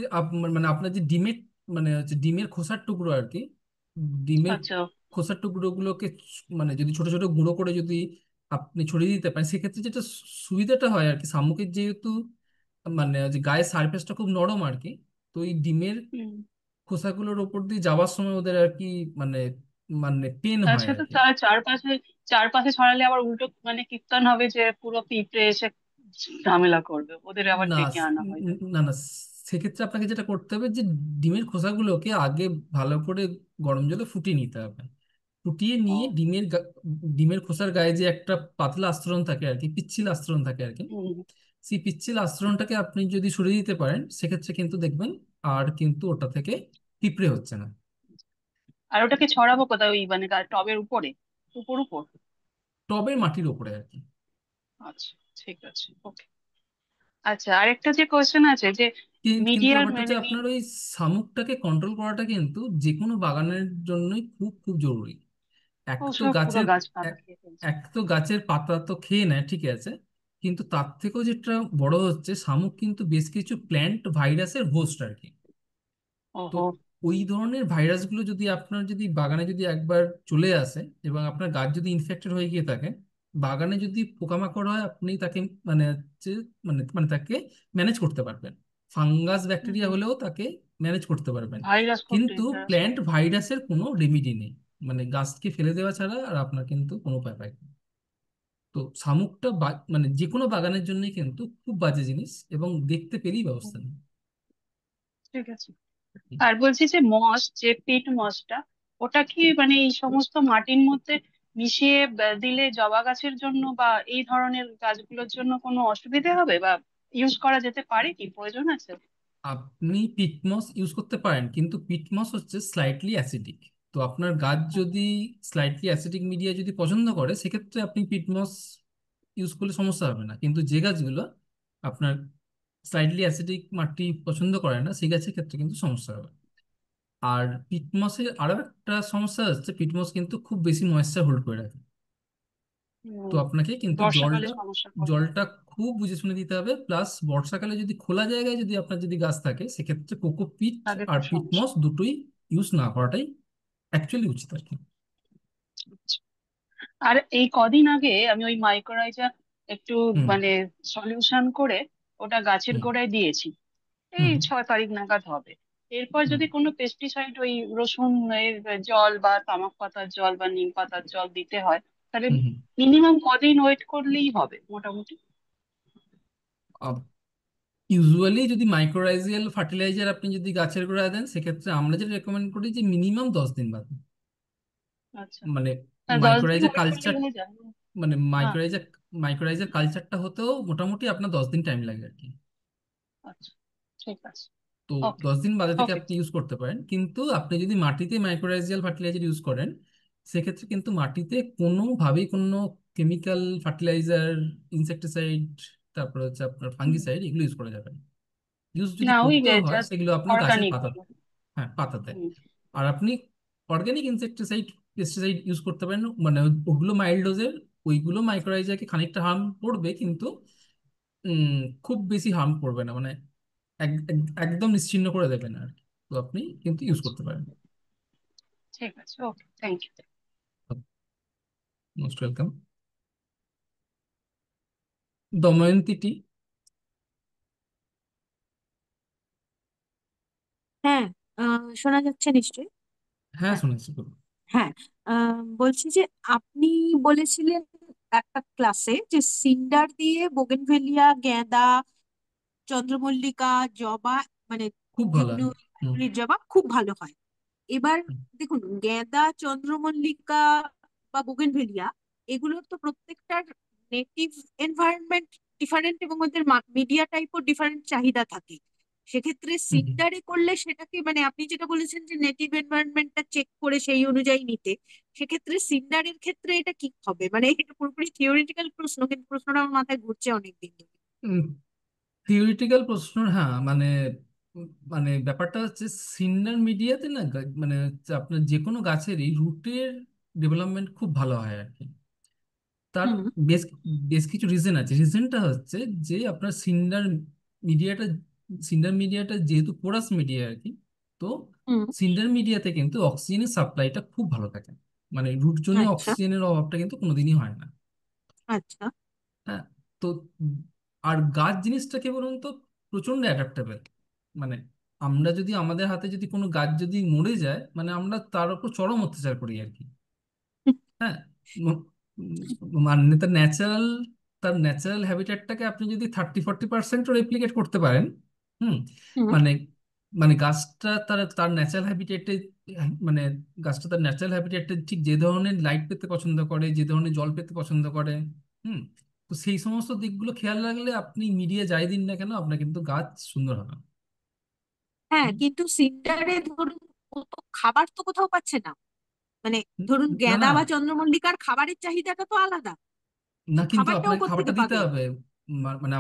মানে আপনার যে ডিমের, মানে হচ্ছে ডিমের খোসার টুকরো আর কি, ডিমের আচ্ছা। খোসার টুকরোগুলোকে মানে যদি ছোট ছোট গুঁড়ো করে যদি আপনি ছড়িয়ে দিতে পারেন, সেক্ষেত্রে যেটা সুবিধাটা হয় আর কি, শামুকের যেহেতু মানে যে গায়ের সারফেসটা খুব নরম আর কি, তো এই ডিমের হুম। খোসাগুলোর ওপর দিয়ে যাওয়ার সময় ওদের আর কি মানে মানে পেন হয় আর তাছাড়া তো কি। তার চারপাশে চারপাশে ছড়ালে আবার উল্টো মানে কীর্তন হবে যে পুরো পিঁপড়ে এসে ঝামেলা করবে, ওদের আবার না ডেকে আনা হয় তাই। না না, সেক্ষেত্রে আপনাকে যেটা করতে হবে যে ডিমের খোসাগুলোকে আগে ভালো করে গরম জলে ফুটিয়ে নিতে হবে। ফুটিয়ে নিয়ে ও। ডিমের খোসার গায়ে যে একটা পাতলা আস্তরণ থাকে আর কি, পিচ্ছিল আস্তরণ থাকে আর কি, হুম। সেই পিচ্ছিল আস্তরণটাকে আপনি যদি সরিয়ে দিতে পারেন, সেক্ষেত্রে কিন্তু দেখবেন আর কিন্তু ওটা থেকে পিঁপড়ে হচ্ছে না। আর ওটাকে ছড়াবো কোথায়, ওই মানে টবের উপরে, উপর উপর? টবের মাটির ওপরে আর কি। আচ্ছা, ঠিক আছে, ওকে। আচ্ছা, আরেকটা যে কোয়েশ্চেন আছে যে কিন্তু মিডিয়ার ব্যাপারটা মানে হচ্ছে আপনার ওই শামুকটাকে কন্ট্রোল করাটা কিন্তু যে কোনো বাগানের জন্যই খুব খুব জরুরি। এক ও তো সব পুরো গাছের গাছ পাতা এক খেয়ে ফেলছে। এক তো গাছের পাতা তো খেয়ে নেয়, ঠিক আছে, কিন্তু তার থেকেও যেটা বড় হচ্ছে, শামুক কিন্তু বেশ কিছু প্ল্যান্ট ভাইরাসের হোস্ট আর কি। তো ওহো। ওই ধরনের ভাইরাসগুলো যদি আপনার যদি বাগানে যদি একবার চলে আসে, এবং আপনার গাছ যদি ইনফেক্টেড হয়ে গিয়ে থাকে, বাগানে যদি পোকামাকড় হয়, আপনি তাকে মানে হচ্ছে মানে মানে তাকে ম্যানেজ করতে পারবেন। ফাঙ্গাস ব্যাকটেরিয়া হলেও তাকে ম্যানেজ করতে পারবেন। ভাইরাস খুব কিন্তু ডেঞ্জারাস। প্ল্যান্ট ভাইরাসের কোনো রেমিডি নেই, মানে গাছকে ফেলে দেওয়া ছাড়া আর আপনার কিন্তু কোনো উপায় পাই না। তো শামুকটা মানে যে কোনো বাগানের জন্যই কিন্তু খুব বাজে জিনিস, এবং দেখতে পেলেই ব্যবস্থা নেই। ঠিক আছে। আর বলছি যে মস, যে পিট মসটা, ওটা কি মানে এই সমস্ত মাটির মধ্যে মিশিয়ে দিলে জবা গাছের জন্য বা এই ধরনের গাছগুলোর জন্য কোনো অসুবিধে হবে, বা ইউজ করা যেতে পারে, কি প্রয়োজন আছে? আপনি পিটমস ইউজ করতে পারেন, কিন্তু পিটমস হচ্ছে স্লাইটলি অ্যাসিডিক। তো আপনার গাছ যদি স্লাইটলি অ্যাসিডিক মিডিয়া যদি পছন্দ করে, সেক্ষেত্রে আপনি পিটমস ইউজ করলে সমস্যা হবে না। কিন্তু যে গাছগুলো আপনার স্লাইটলি অ্যাসিডিক মাটি পছন্দ করে না, সেই গাছের ক্ষেত্রে কিন্তু সমস্যা হবে। আর পিটমসের আরো একটা সমস্যা হচ্ছে, পিটমস কিন্তু খুব বেশি ময়েশ্চার হোল্ড করে রাখে। তো উম, আপনাকে কিন্তু বর্ষাকালে জলটা সমস্যা করবে। জলটা খুব বুঝে শুনে দিতে হবে। প্লাস বর্ষাকালে যদি খোলা জায়গায় যদি আপনার যদি গাছ থাকে, সেক্ষেত্রে কোকোপিট তাহলে আর খুব সমস্যা। পিটমস দুটোই ইউজ না করাটাই অ্যাকচুয়ালি উচিত আর কি। আর এই কদিন আগে আমি ওই মাইক্রোরাইজা একটু হুম মানে সলিউশন করে ওটা গাছের হুম গোড়ায় দিয়েছি, এই হুম 6 তারিখ নাগাদ হবে। এরপর হুম যদি কোনো পেস্টিসাইড ওই রসুন এর জল বা তামাক পাতার জল বা নিম পাতার জল দিতে হয়, তাহলে হুম হুম। মিনিমাম কদিন ওয়েট করলেই হবে মোটামুটি? ইউজুয়ালি যদি মাইক্রোরাইজিয়াল ফার্টিলাইজার আপনি যদি গাছের গোড়ায় দেন, সেক্ষেত্রে আমরা যেটা রেকমেন্ড করি যে মিনিমাম 10 দিন বাদে, আচ্ছা। মানে 10 দিন মাইক্রোরাইজার ওয়েট করলেই কালচার, হয়ে যায়? মানে হ্যাঁ। মাইক্রোরাইজার কালচারটা হতেও মোটামুটি আপনার 10 দিন টাইম লাগে আর কি। আচ্ছা, ঠিক আছে। তো ওকে। 10 দিন বাদে থেকে ওকে। আপনি ইউজ করতে পারেন। কিন্তু আপনি যদি মাটিতে মাইক্রোরাইজিয়াল ফার্টিলাইজার ইউজ করেন, সেক্ষেত্রে কিন্তু মাটিতে কোনোভাবেই কোনো কেমিক্যাল ফার্টিলাইজার, ইনসেক্টিসাইড, তারপর হচ্ছে আপনার ফাঙ্গিসাইড, এগুলো ইউজ করা যাবে না। ইউজ যদি না ওই করতেও হয় জাস্ট সেগুলো আপনি গাছের অর্গানিক পাতা, গুলো। হ্যাঁ পাতাতে। হুম। আর আপনি অর্গানিক ইনসেকটিসাইড পেস্টিসাইড ইউজ করতে পারেন, মানে ওগুলো মাইল্ড ডোজের, ওইগুলো মাইক্রোরাইজারকে খানিকটা হার্ম করবে, কিন্তু উম, খুব বেশি হার্ম করবে না, মানে একদম নিশ্চিহ্ন করে দেবে না আর কি। তো আপনি কিন্তু ইউজ আচ্ছা, করতে পারেন। ঠিক আছে, okay, thank you. Most welcome. Damayanti টি। হ্যাঁ, শোনা যাচ্ছে নিশ্চয়ই। হ্যাঁ হ্যাঁ, শুনেছি, বলুন। হ্যাঁ, বলছি যে আপনি বলেছিলেন একটা ক্লাসে যে সিন্ডার দিয়ে বোগেনভেলিয়া, গাঁদা, চন্দ্রমল্লিকা, জবা, মানে খুব ভালো বিভিন্ন হয়। হুম ক্যাটাগরির জবা খুব ভালো হয়। এবার হুম দেখুন, গাঁদা, চন্দ্রমল্লিকা বা বুগেনভেলিয়া, এগুলোর তো প্রত্যেকটার নেটিভ এনভায়রনমেন্ট ডিফারেন্ট এবং ওদের মিডিয়া টাইপও ডিফারেন্ট চাহিদা থাকে। সেক্ষেত্রে হুম হুম। সিন্ডারে করলে সেটাকে, মানে আপনি যেটা বলেছেন যে নেটিভ এনভায়রনমেন্টটা চেক করে সেই অনুযায়ী নিতে, সেক্ষেত্রে সিন্ডারের ক্ষেত্রে এটা কি হবে? মানে এটা পুরোপুরি থিওরিটিক্যাল প্রশ্ন, কিন্তু প্রশ্নটা আমার মাথায় ঘুরছে অনেকদিন ধরে। থিওরিটিক্যাল প্রশ্ন, হ্যাঁ মানে মানে ব্যাপারটা হচ্ছে সিন্নার মিডিয়াতে না, মানে হচ্ছে আপনার যে কোনো গাছেরই রুটের ডেভেলপমেন্ট খুব ভালো হয় আর কি। তার হুম, বেশ বেশ কিছু রিজন আছে। রিজনটা হচ্ছে যে আপনার মিডিয়াটা সিন্ডার মিডিয়াটা যেহেতু পোরাস মিডিয়া আর কি, তো হুম। সিন্ডার মিডিয়াতে কিন্তু অক্সিজেনের সাপ্লাইটা খুব ভালো থাকে, মানে রুটজনীয় আচ্ছা, অক্সিজেনের অভাবটা কিন্তু কোনোদিনই হয় না। আচ্ছা। হ্যাঁ। তো আর গাছ জিনিসটা কি বলুন তো, প্রচন্ড অ্যাডাপ্টেবল। মানে আমরা যদি আমাদের হাতে যদি কোনো গাছ যদি মরে যায়, মানে আমরা তার উপর চরম অত্যাচার করি আর কি। হ্যাঁ। ম- মানে তার ন্যাচারাল হ্যাবিটেটটাকে আপনি যদি 30-40% রেপ্লিকেট করতে পারেন, হুম, হুম, মানে মানে গাছটা তার তার ন্যাচারাল হ্যাবিটেটে, মানে গাছটা তার ন্যাচারাল হ্যাবিটেটে ঠিক যে ধরনের লাইট পেতে পছন্দ করে, যে ধরনের জল পেতে পছন্দ করে, হুম, তো সেই সমস্ত দিকগুলো খেয়াল রাখলে আপনি মিডিয়া যাই দিন না কেন, আপনার কিন্তু গাছ সুন্দর হবে। হ্যাঁ, হুম। কিন্তু সিন্ডারে ধরুন ও তো খাবার তো কোথাও পাচ্ছে না। মানে ধরুন না গাঁদা না বা চন্দ্রমল্লিকার খাবারের চাহিদাটা তো আলাদা, না, সে কিন্তু খাবারটাও আপনাকে কোত্থেকে খাবারটা দিতে পাবে? হবে। মানে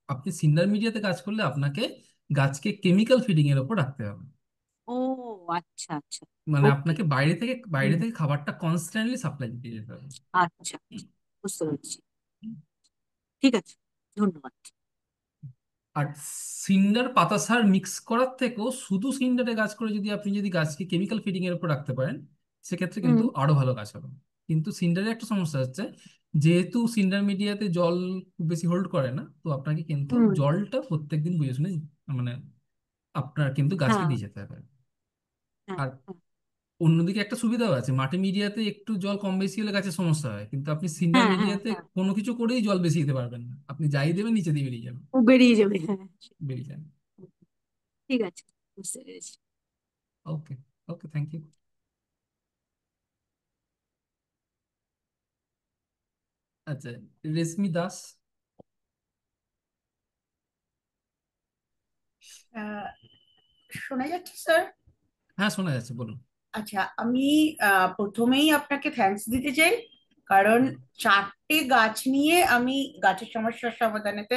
আপনি সিন্ডার মিডিয়াতে কাজ করলে আপনাকে গাছকে কেমিক্যাল ফিডিং এর উপর রাখতে হবে। ও, আচ্ছা, আচ্ছা। মানে ওকে। আপনাকে বাইরে থেকে বাইরে হুম, থেকে খাবারটা কনস্ট্যান্টলি সাপ্লাই দিতে যেতে হবে। আচ্ছা, বুঝতে পেরেছি। ঠিক আছে, ধন্যবাদ। আর সিন্ডার পাতা সার মিক্স করার থেকেও শুধু সিন্ডারে গাছ করে যদি গাছকে কেমিক্যাল ফিডিং এর উপর রাখতে পারেন, সেক্ষেত্রে কিন্তু হুম, আরো ভালো গাছ হবে। কিন্তু সিন্ডারের একটা সমস্যা হচ্ছে, যেহেতু সিন্ডার মিডিয়াতে জল খুব বেশি হোল্ড করে না, তো আপনাকে কিন্তু হুম। জলটা প্রত্যেকদিন বুঝে শুনে মানে আপনার কিন্তু গাছকে হ্যাঁ, দিয়ে যেতে হবে। হ্যাঁ, আর হ্যাঁ, অন্যদিকে একটা সুবিধাও আছে, মাটি মিডিয়াতে একটু জল কম বেশি হলে গাছের সমস্যা হয়, কিন্তু আপনি সিন্ডার হ্যাঁ, হ্যাঁ, মিডিয়াতে হ্যাঁ। কোনো কিছু করেই জল বেশি দিতে পারবেন না, আপনি যাই দেবেন নিচে দিয়ে বেরিয়ে যাবে। ও বেরিয়ে যাবে, হ্যাঁ। বেরিয়ে যাবে। ঠিক আছে, বুঝতে পেরেছি। ওকে। ওকে, থ্যাংক ইউ। আচ্ছা, রেশমি দাস। আহ, শোনা যাচ্ছে স্যার? হ্যাঁ শোনা যাচ্ছে, বলুন। আচ্ছা, আমি প্রথমেই আপনাকে থ্যাঙ্কস দিতে চাই, কারণ চারটে গাছ নিয়ে আমি গাছের সমস্যার সমাধানেতে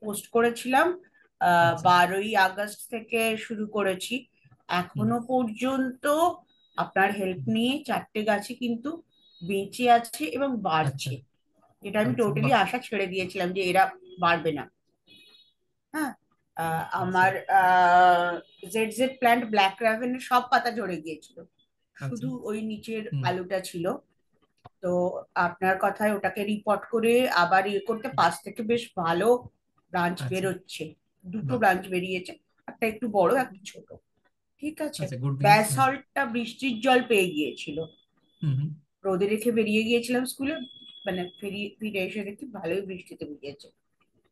পোস্ট করেছিলাম। আচ্ছা। 12ই আগস্ট থেকে শুরু করেছি, হুম। এখনো পর্যন্ত আপনার হেল্প নিয়ে চারটে গাছই কিন্তু বেঁচে আছে এবং আচ্ছা। বাড়ছে। এটা আমি আচ্ছা, টোটালি বাহ। আশা ছেড়ে দিয়েছিলাম যে এরা বাড়বে না। হ্যাঁ। আচ্ছা। আমার জেড জেড প্ল্যান্ট ব্ল্যাক রাভেনের সব পাতা ঝরে গিয়েছিল, আচ্ছা। শুধু ওই নিচের হুম। আলুটা ছিল। তো আপনার কথায় ওটাকে রিপোর্ট করে আবার ইয়ে করতে 5 থেকে বেশ ভালো ব্রাঞ্চ আচ্ছা। বেরোচ্ছে। দুটো বাহ। ব্রাঞ্চ বেরিয়েছে, একটা একটু বড় একটা ছোট। ঠিক আছে। আচ্ছা, গুড নিউজ। হ্যাঁ। ব্যাসল্টটা বৃষ্টির জল পেয়ে গিয়েছিল, হুম হুম। রোদে রেখে বেরিয়ে গিয়েছিলাম স্কুলে, মানে ফিরে ফিরে এসে দেখি ভালোই বৃষ্টিতে ভিজেছে।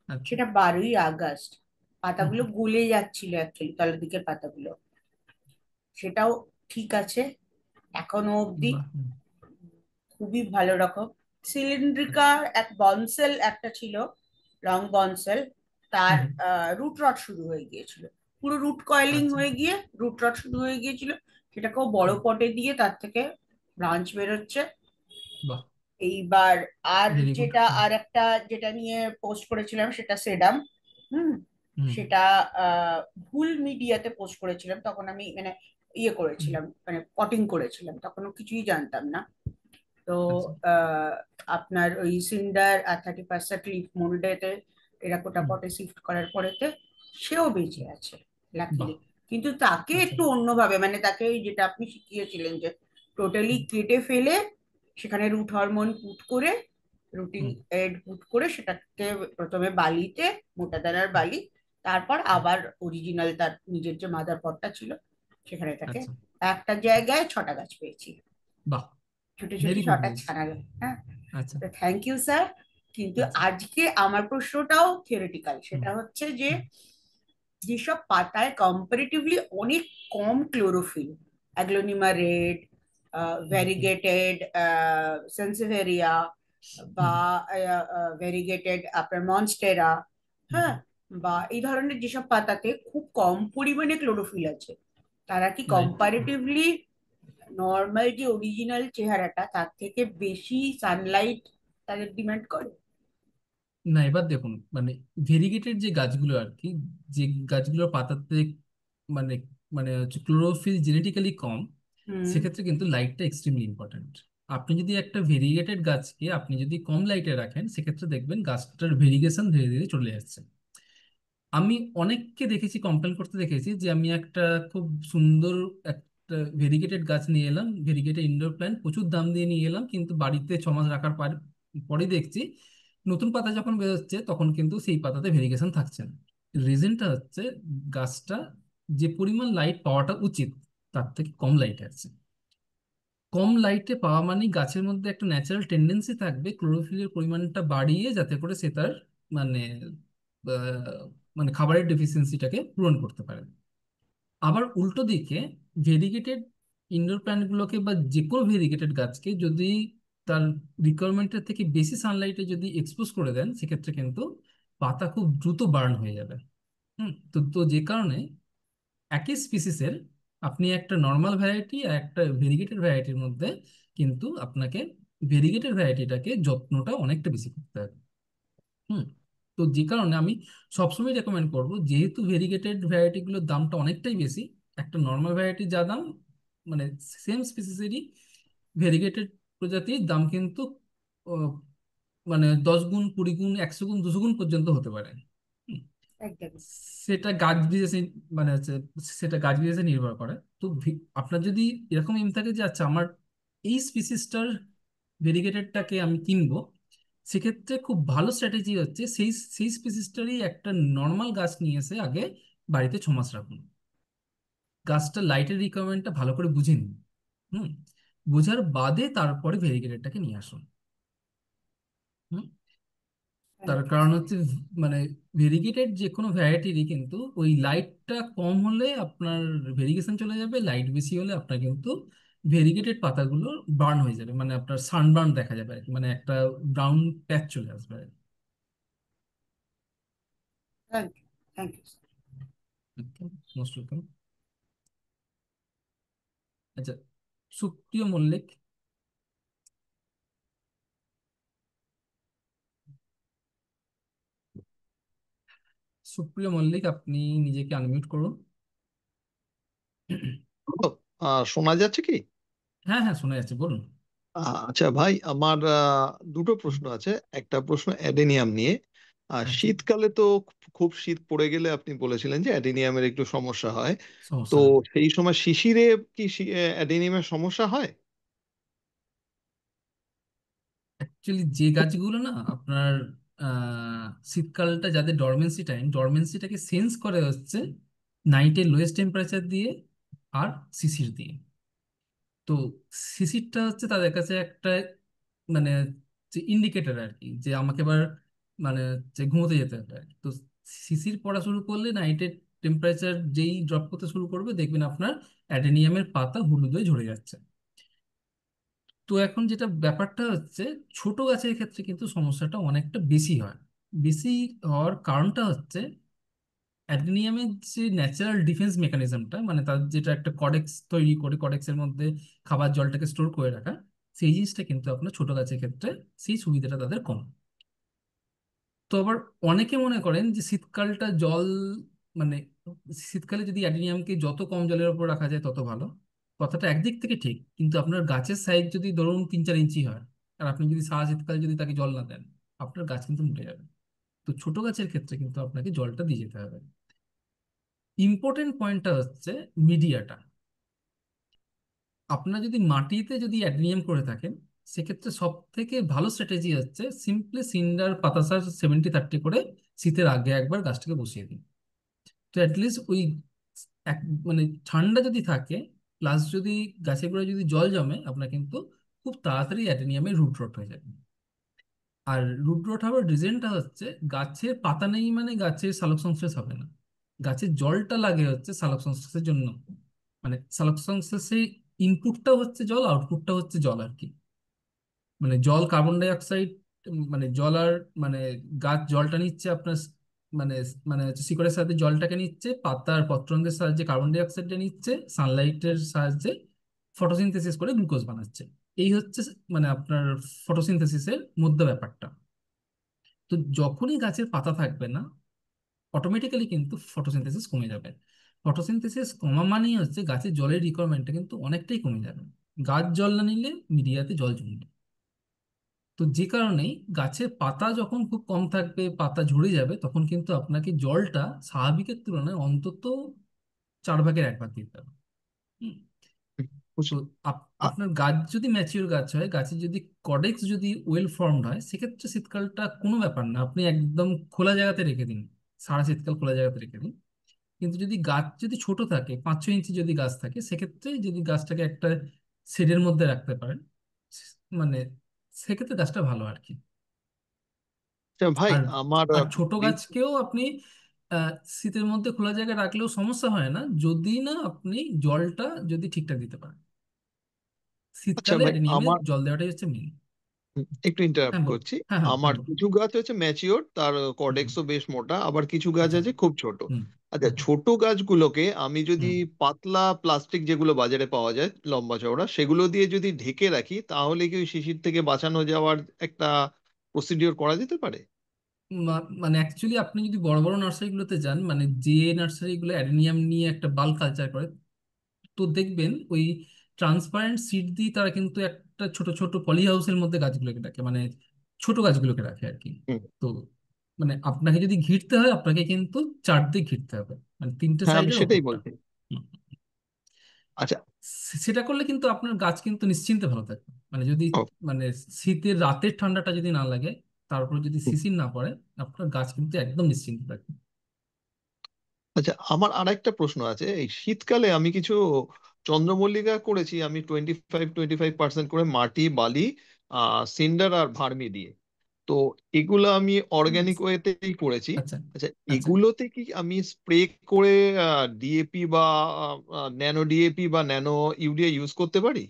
আচ্ছা। সেটা 12ই আগস্ট, হুম পাতাগুলো হুম। গলে যাচ্ছিল অ্যাকচুয়ালি, তলের দিকের পাতাগুলো। সেটাও ঠিক আছে এখনো অবধি, বাহ। হুম। খুবই ভালো রকম। আচ্ছা। সিলিন্ড্রিকার এক বনসেল একটা ছিল, লং বনসেল, তার হুম হুম। রুট রট শুরু হয়ে গিয়েছিল, পুরো রুট কয়েলিং আচ্ছা। হয়ে গিয়ে রুট রট শুরু হয়ে গিয়েছিল। সেটাকেও বড় হুম। পটে দিয়ে তার থেকে ব্রাঞ্চ বেরোচ্ছে বাহ। এইবার। Are very good. যেটা হুম আর একটা যেটা নিয়ে পোস্ট করেছিলাম সেটা সেডাম। হুম। হুম। সেটা আহ, ভুল মিডিয়াতে পোস্ট করেছিলাম, তখন আমি মানে ইয়ে হুম। করেছিলাম, মানে পটিং করেছিলাম, তখনও কিছুই জানতাম না। তো আচ্ছা। আহ, আপনার ওই সিন্ডার আর 30% লিফ মোল্ডেতে টেরাকোটা হুম। পটে শিফট করার পরেতে সেও বেঁচে আছে বাহ। লাকিলি। কিন্তু তাকে আচ্ছা। একটু অন্যভাবে, মানে তাকে ওই যেটা আপনি শিখিয়েছিলেন যে টোটালি হুম। কেটে ফেলে সেখানে রুট হরমোন পুট করে, রুটিন হুম। এড পুট করে সেটাকে প্রথমে বালিতে, মোটা দানার বালি, তারপর হুম। আবার অরিজিনাল তার নিজের যে মাদার পটটা ছিল সেখানে তাকে আচ্ছা। একটা জায়গায় 6টা গাছ পেয়েছি, বাহ। ছুটে ছুটে ভেরি গুড 6টা নিউজ। ছানা গেল। হ্যাঁ, আচ্ছা। তো থ্যাংক ইউ স্যার। কিন্তু আচ্ছা। আজকে আমার প্রশ্নটাও থিওরিটিক্যাল, হুম। সেটা হচ্ছে যে হুম। যেসব পাতায় কম্পারেটিভলি অনেক কম ক্লোরোফিল, অ্যাগ্লোনিমা রেড, ওকে। ভ্যারিগেটেড সেন্সিভেরিয়া, বা হুম। ভ্যারিগেটেড আপনার মনস্টেরা, হুম। হ্যাঁ, বা এই ধরনের যেসব পাতাতে খুব কম পরিমাণে ক্লোরোফিল আছে, তারা কি রাইট। কম্পারেটিভলি নর্মাল যে অরিজিনাল চেহারাটা তার থেকে বেশি সানলাইট তাদের ডিমান্ড করে? না, এবার দেখুন, মানে ভেরিগেটেড যে গাছগুলো আর কি, যে গাছগুলোর পাতাতে মানে মানে হচ্ছে ক্লোরোফিল জেনেটিক্যালি কম, হুম। সেক্ষেত্রে কিন্তু লাইটটা এক্সট্রিমলি ইম্পর্ট্যান্ট। আপনি যদি একটা ভেরিগেটেড গাছকে আপনি যদি কম লাইটে রাখেন, সেক্ষেত্রে দেখবেন গাছটার ভেরিগেশন ধীরে ধীরে চলে যাচ্ছে। আমি অনেককে দেখেছি, কমপ্লেন করতে দেখেছি যে আমি একটা খুব সুন্দর একটা ভেরিগেটেড গাছ নিয়ে এলাম, ভেরিগেটেড ইনডোর প্ল্যান্ট প্রচুর দাম দিয়ে নিয়ে এলাম, কিন্তু বাড়িতে 6 মাস রাখার পরেই দেখছি নতুন পাতা যখন বেরোচ্ছে তখন কিন্তু সেই পাতাতে ভেরিগেশন থাকছে না। রিজনটা হচ্ছে গাছটা যে পরিমাণ লাইট পাওয়াটা উচিত তার থেকে কম লাইটে আছে। কম লাইটে পাওয়া মানে গাছের মধ্যে একটা ন্যাচারাল টেন্ডেন্সি থাকবে ক্লোরোফিলের পরিমাণটা বাড়িয়ে, যাতে করে সে তার মানে মানে খাবারের ডেফিসিয়েন্সিটাকে পূরণ করতে পারে। আবার উল্টো দিকে ভেরিগেটেড ইনডোর প্ল্যান্টগুলোকে বা যে কোনো ভেরিগেটেড গাছকে যদি তার রিকোয়ারমেন্টের থেকে বেশি সানলাইটে যদি এক্সপোজ করে দেন, সেক্ষেত্রে কিন্তু পাতা খুব দ্রুত বার্ন হয়ে যাবে। তো তো যে কারণে একই স্পিসিসের আপনি একটা নর্মাল ভ্যারাইটি আর একটা ভেরিগেটেড ভ্যারাইটির মধ্যে কিন্তু আপনাকে ভেরিগেটেড ভ্যারাইটিটাকে যত্নটা অনেকটা বেশি করতে হবে। হুম। তো যে কারণে আমি সবসময় রেকমেন্ড করব, যেহেতু ভেরিগেটেড ভ্যারাইটিগুলোর দামটা অনেকটাই বেশি, একটা নর্মাল ভ্যারাইটি যা দাম, মানে সেম স্পিসিসেরই ভেরিগেটেড প্রজাতির দাম কিন্তু আহ, মানে 10 গুণ, 20 গুণ, 100 গুণ, 200 গুণ পর্যন্ত হতে পারে। হুম। একদম। সেটা গাছ বিশেষে মানে হচ্ছে সেটা গাছ বিশেষে নির্ভর করে। তো আপনার যদি এরকম এম থাকে যে আচ্ছা আমার এই স্পিসিসটার ভেরিগেটেডটাকে আমি কিনবো, সেক্ষেত্রে খুব ভালো স্ট্র্যাটেজি হচ্ছে সেই সেই স্পিসিসটারই একটা নর্মাল গাছ নিয়ে এসে আগে বাড়িতে 6 মাস রাখুন। গাছটা লাইটের রিকোয়ারমেন্টটা ভালো করে বুঝে নিন। হুম। বোঝার বাদে তারপরে ভেরিগেটেডটাকে নিয়ে আসুন। হুম। তার কারণ হচ্ছে মানে ভেরিগেটেড যে কোনো ভ্যারাইটিরই কিন্তু ওই লাইটটা কম হলে আপনার ভেরিগেশন চলে যাবে, লাইট বেশি হলে আপনার কিন্তু ভেরিগেটেড পাতাগুলো বার্ন হয়ে যাবে, মানে আপনার সানবার্ন দেখা যাবে আর কি, মানে একটা ব্রাউন প্যাচ চলে আসবে আর থ্যাংক ইউ, থ্যাংক ইউ। কি। Most welcome. আচ্ছা, সুপ্রিয় মল্লিক। সুপ্রিয় মল্লিক, আপনি নিজেকে আনমিউট করুন। হ্যালো, শোনা যাচ্ছে কি? হ্যাঁ, হ্যাঁ, শোনা যাচ্ছে, বলুন। আচ্ছা ভাই, আমার দুটো প্রশ্ন আছে। একটা প্রশ্ন অ্যাডেনিয়াম নিয়ে। আচ্ছা। শীতকালে তো খুব শীত পড়ে গেলে আপনি বলেছিলেন যে অ্যাডেনিয়ামের একটু সমস্যা হয়। তো সমস্যা হয়। সেই সময় শিশিরে কি অ্যাডেনিয়ামের সমস্যা হয়? অ্যাকচুয়ালি যে গাছগুলো না আপনার শীতকালটা যাদের ডরমেন্সি টাইম, ডরমেন্সিটাকে সেন্স করে হচ্ছে নাইটের লোয়েস্ট টেম্পারেচার দিয়ে আর শিশির দিয়ে। তো শিশিরটা হচ্ছে তাদের কাছে একটা মানে যে ইন্ডিকেটর আর কি, যে আমাকে এবার মানে যে ঘুমোতে যেতে হবে আর কি। তো শিশির পড়া শুরু করলে নাইটের টেম্পারেচার যেই ড্রপ করতে শুরু করবে, দেখবেন আপনার অ্যাডেনিয়ামের পাতা হলুদ হয়ে ঝরে যাচ্ছে। তো এখন যেটা ব্যাপারটা হচ্ছে, ছোট গাছের ক্ষেত্রে কিন্তু সমস্যাটা অনেকটা বেশি হয়। বেশি হওয়ার কারণটা হচ্ছে অ্যাডেনিয়ামের যে ন্যাচারাল ডিফেন্স মেকানিজমটা, মানে তার যেটা একটা কডেক্স তৈরি করে, কডেক্সের মধ্যে খাবার জলটাকে স্টোর করে রাখা, সেই জিনিসটা কিন্তু আপনার ছোট গাছের ক্ষেত্রে সেই সুবিধাটা তাদের কম। তো আবার অনেকে মনে করেন যে শীতকালটা জল মানে শীতকালে যদি অ্যাডিনিয়ামকে যত কম জলের উপর রাখা যায় তত ভালো। কথাটা একদিক থেকে ঠিক, কিন্তু আপনার গাছের সাইজ যদি ধরুন 3-4 ইঞ্চি হয়, আর আপনি যদি সারা শীতকালে যদি তাকে জল না দেন, আপনার গাছ কিন্তু মরে যাবে। তো ছোট গাছের ক্ষেত্রে কিন্তু আপনাকে জলটা দিয়ে যেতে হবে। ইম্পর্টেন্ট পয়েন্টটা হচ্ছে মিডিয়াটা। আপনার যদি মাটিতে যদি অ্যাডেনিয়াম করে থাকেন, সেক্ষেত্রে সব থেকে ভালো স্ট্র্যাটেজি হচ্ছে সিম্পলি সিন্ডার পাতাসার 70-30 করে শীতের আগে একবার গাছটাকে বসিয়ে দিন। তো অ্যাটলিস্ট ওই এক মানে ঠান্ডা যদি থাকে, প্লাস যদি গাছের গোড়ায় যদি জল জমে, আপনার কিন্তু খুব তাড়াতাড়ি অ্যাডেনিয়ামের রুট রট হয়ে যাবে। আর রুট রট হওয়ার রিজনটা হচ্ছে গাছের পাতা নেই মানে গাছের সালোক সংশ্লেষ হবে না। গাছের জলটা লাগে হচ্ছে সালোক সংশ্লেষের জন্য। মানে সালোক সংশ্লেষে ইনপুটটা হচ্ছে জল, আউটপুটটা হচ্ছে জল আর কি। মানে জল কার্বন ডাই অক্সাইড, মানে জল আর মানে গাছ জলটা নিচ্ছে আপনার মানে মানে হচ্ছে শিকড়ের সাথে জলটাকে নিচ্ছে, পাতার পত্ররন্ধ্রের সাহায্যে কার্বন ডাই অক্সাইডটা নিচ্ছে, সানলাইটের সাহায্যে ফটোসিনথেসিস করে গ্লুকোজ বানাচ্ছে। এই হচ্ছে মানে আপনার ফটোসিনথেসিসের মধ্যে ব্যাপারটা। তো যখনই গাছের পাতা থাকবে না, অটোমেটিক্যালি কিন্তু ফটোসিনথেসিস কমে যাবে। ফটোসিনথেসিস কমা মানেই হচ্ছে গাছের জলের রিকোয়ারমেন্টটা কিন্তু অনেকটাই কমে যাবে। গাছ জল না নিলে মিডিয়াতে জল জমবে। তো যে কারণেই গাছের পাতা যখন খুব কম থাকবে, পাতা ঝরে যাবে, তখন কিন্তু আপনাকে জলটা স্বাভাবিকের তুলনায় অন্তত 4/1 দিতে হবে। হুম। তো বুঝলাম। আপনার গাছ যদি ম্যাচিওর গাছ হয়, গাছের যদি কডেক্স যদি ওয়েল ফর্মড হয়, সেক্ষেত্রে শীতকালটা কোনো ব্যাপার না, আপনি একদম খোলা জায়গাতে রেখে দিন, সারা শীতকাল খোলা জায়গাতে রেখে দিন। কিন্তু যদি গাছ যদি ছোট থাকে, 5-6 ইঞ্চি যদি গাছ থাকে, সেক্ষেত্রে যদি গাছটাকে একটা শেডের মধ্যে রাখতে পারেন, মানে সেক্ষেত্রে গাছটা ভালো আর কি। আচ্ছা ভাই, আর আমার আর ছোট গাছকেও আপনি আহ, শীতের মধ্যে খোলা জায়গায় রাখলেও সমস্যা হয় না, যদি না আপনি জলটা যদি ঠিকঠাক দিতে পারেন। আচ্ছা শীতকালে ভাই, অ্যাডিনিয়ামে আমার জল দেওয়াটাই হচ্ছে মেইন। একটু ইন্টারাপ্ট হ্যাঁ বলুন, করছি। হ্যাঁ হ্যাঁ হ্যাঁ আমার বলুন। কিছু গাছ হচ্ছে ম্যাচিওর, তার হুম, কর্ডেক্সও বেশ মোটা, আবার কিছু গাছ আচ্ছা। আছে খুব ছোট। হুম আচ্ছা, হুম ছোট গাছগুলোকে আমি যদি হুম। পাতলা প্লাস্টিক যেগুলো বাজারে পাওয়া যায় লম্বা চওড়া, সেগুলো দিয়ে যদি ঢেকে রাখি, তাহলে কি ওই শিশির থেকে বাঁচানো যাওয়ার একটা প্রসিডিওর করা যেতে পারে? মানে অ্যাকচুয়ালি আপনি যদি বড় বড় নার্সারিগুলোতে যান, মানে যে নার্সারিগুলো অ্যাডেনিয়াম নিয়ে একটা বাল্ক কালচার করে, তো দেখবেন ওই ট্রান্সপারেন্ট সিট দিয়ে তারা কিন্তু একটা ছোট ছোট পলি হাউসের মধ্যে গাছগুলোকে রাখে, মানে ছোট গাছগুলোকে রাখে আর কি। হুম। তো মানে আপনাকে যদি ঘিরতে হয়, আপনাকে কিন্তু চারদিক ঘিরতে হবে, মানে 3টে হ্যাঁ, আমি সাইডের সেটাই ওপরটা। বলছি। হুম। আচ্ছা। সেটা করলে কিন্তু আপনার গাছ কিন্তু নিশ্চিন্তে ভালো থাকবে। মানে যদি ও, মানে শীতের রাতের ঠান্ডাটা যদি না লাগে, তারপর যদি হুম। শিশির না পড়ে, আপনার গাছ কিন্তু একদম নিশ্চিন্ত থাকবে। আচ্ছা, আমার আরেকটা প্রশ্ন আছে। এই শীতকালে আমি কিছু চন্দ্রমল্লিকা করেছি, আমি 25-25% করে মাটি, বালি, সিন্ডার আর ভার্মি দিয়ে। তো এগুলো আমি হুম। অর্গানিক ওয়েতেই করেছি। আচ্ছা আচ্ছা, আচ্ছা। এগুলোতে কি আমি স্প্রে করে ডিএপি বা ন্যানো ডিএপি বা ন্যানো ইউরিয়া ইউজ করতে পারি?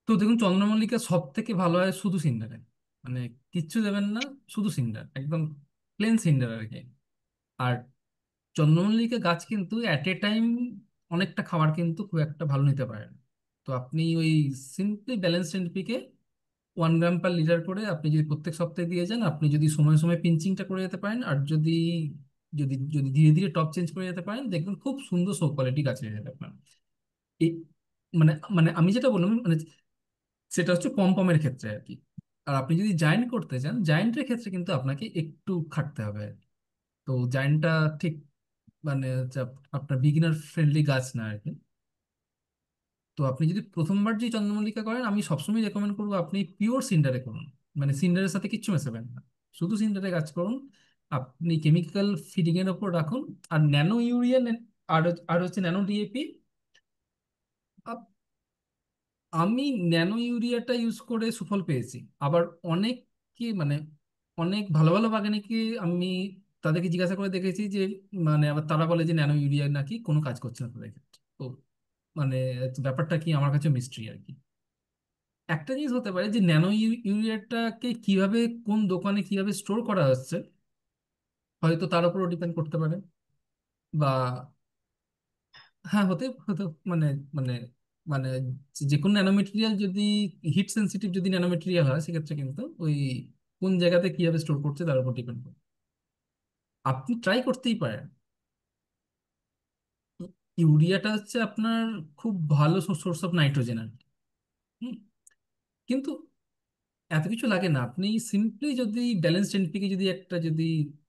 তো দেখুন, চন্দ্রমল্লিকা সব থেকে ভালো হয় শুধু সিন্ডারে, মানে কিচ্ছু দেবেন না, শুধু সিন্ডার, একদম প্লেন সিন্ডার আর কি। আর চন্দ্রমল্লিকা গাছ কিন্তু অ্যাট এ টাইম অনেকটা খাবার কিন্তু খুব একটা ভালো নিতে পারে না। তো আপনি ওই সিম্পলি ব্যালেন্সড এনপিকে 1 গ্রাম/লিটার করে আপনি যদি প্রত্যেক সপ্তাহে দিয়ে যান, আপনি যদি সময় সময় পিঞ্চিংটা করে যেতে পারেন, আর যদি যদি যদি ধীরে ধীরে টপ চেঞ্জ করে যেতে পারেন, দেখবেন খুব সুন্দর সব কোয়ালিটি গাছ হয়ে যাবে আপনার। এই মানে মানে আমি যেটা বললাম, মানে সেটা হচ্ছে পমপমের ক্ষেত্রে আর কি। আর আপনি যদি জায়েন্ট করতে চান, জায়েন্টের ক্ষেত্রে কিন্তু আপনাকে একটু খাটতে হবে আর কি। তো জায়েন্টটা ঠিক মানে হচ্ছে আপনার বিগিনার ফ্রেন্ডলি গাছ না আর কি। তো আপনি যদি প্রথমবার যে চন্দ্রমল্লিকা করেন, আমি সবসময় রেকমেন্ড করবো আপনি পিওর সিন্ডারে করুন। মানে সিন্ডারের সাথে কিচ্ছু মেশাবেন না, শুধু সিন্ডারে কাজ করুন। আপনি কেমিক্যাল ফিডিং এর ওপর রাখুন। আর ন্যানো ইউরিয়া আর আর হচ্ছে ন্যানো ডিএপি। আমি ন্যানো ইউরিয়াটা ইউজ করে সুফল পেয়েছি। আবার অনেককে মানে অনেক ভালো ভালো বাগানিকে আমি তাদেরকে জিজ্ঞাসা করে দেখেছি যে, মানে আবার তারা বলে যে ন্যানো ইউরিয়া নাকি কোনো কাজ করছে না তাদের ক্ষেত্রে। তো মানে ব্যাপারটা কি আমার কাছে মিস্ট্রি আর কি। একটা জিনিস হতে পারে যে ন্যানো ইউরিয়াটাকে কিভাবে, কোন দোকানে কিভাবে স্টোর করা হচ্ছে, হয়তো তার উপরও ডিপেন্ড করতে পারে। বা হ্যাঁ, হতে হতে মানে মানে মানে যে কোনো ন্যানোমেটেরিয়াল যদি হিট সেন্সিটিভ যদি ন্যানোমেটেরিয়াল হয়, সেক্ষেত্রে কিন্তু ওই কোন জায়গাতে কিভাবে স্টোর করছে তার উপর ডিপেন্ড করে। আপনি ট্রাই করতেই পারেন। ইউরিয়াটা হচ্ছে আপনার খুব ভালো সোর্স অফ নাইট্রোজেন আর কি। হুম, কিন্তু এত কিছু লাগে না। আপনি সিম্পলি যদি ব্যালেন্সড এনপিকে যদি একটা যদি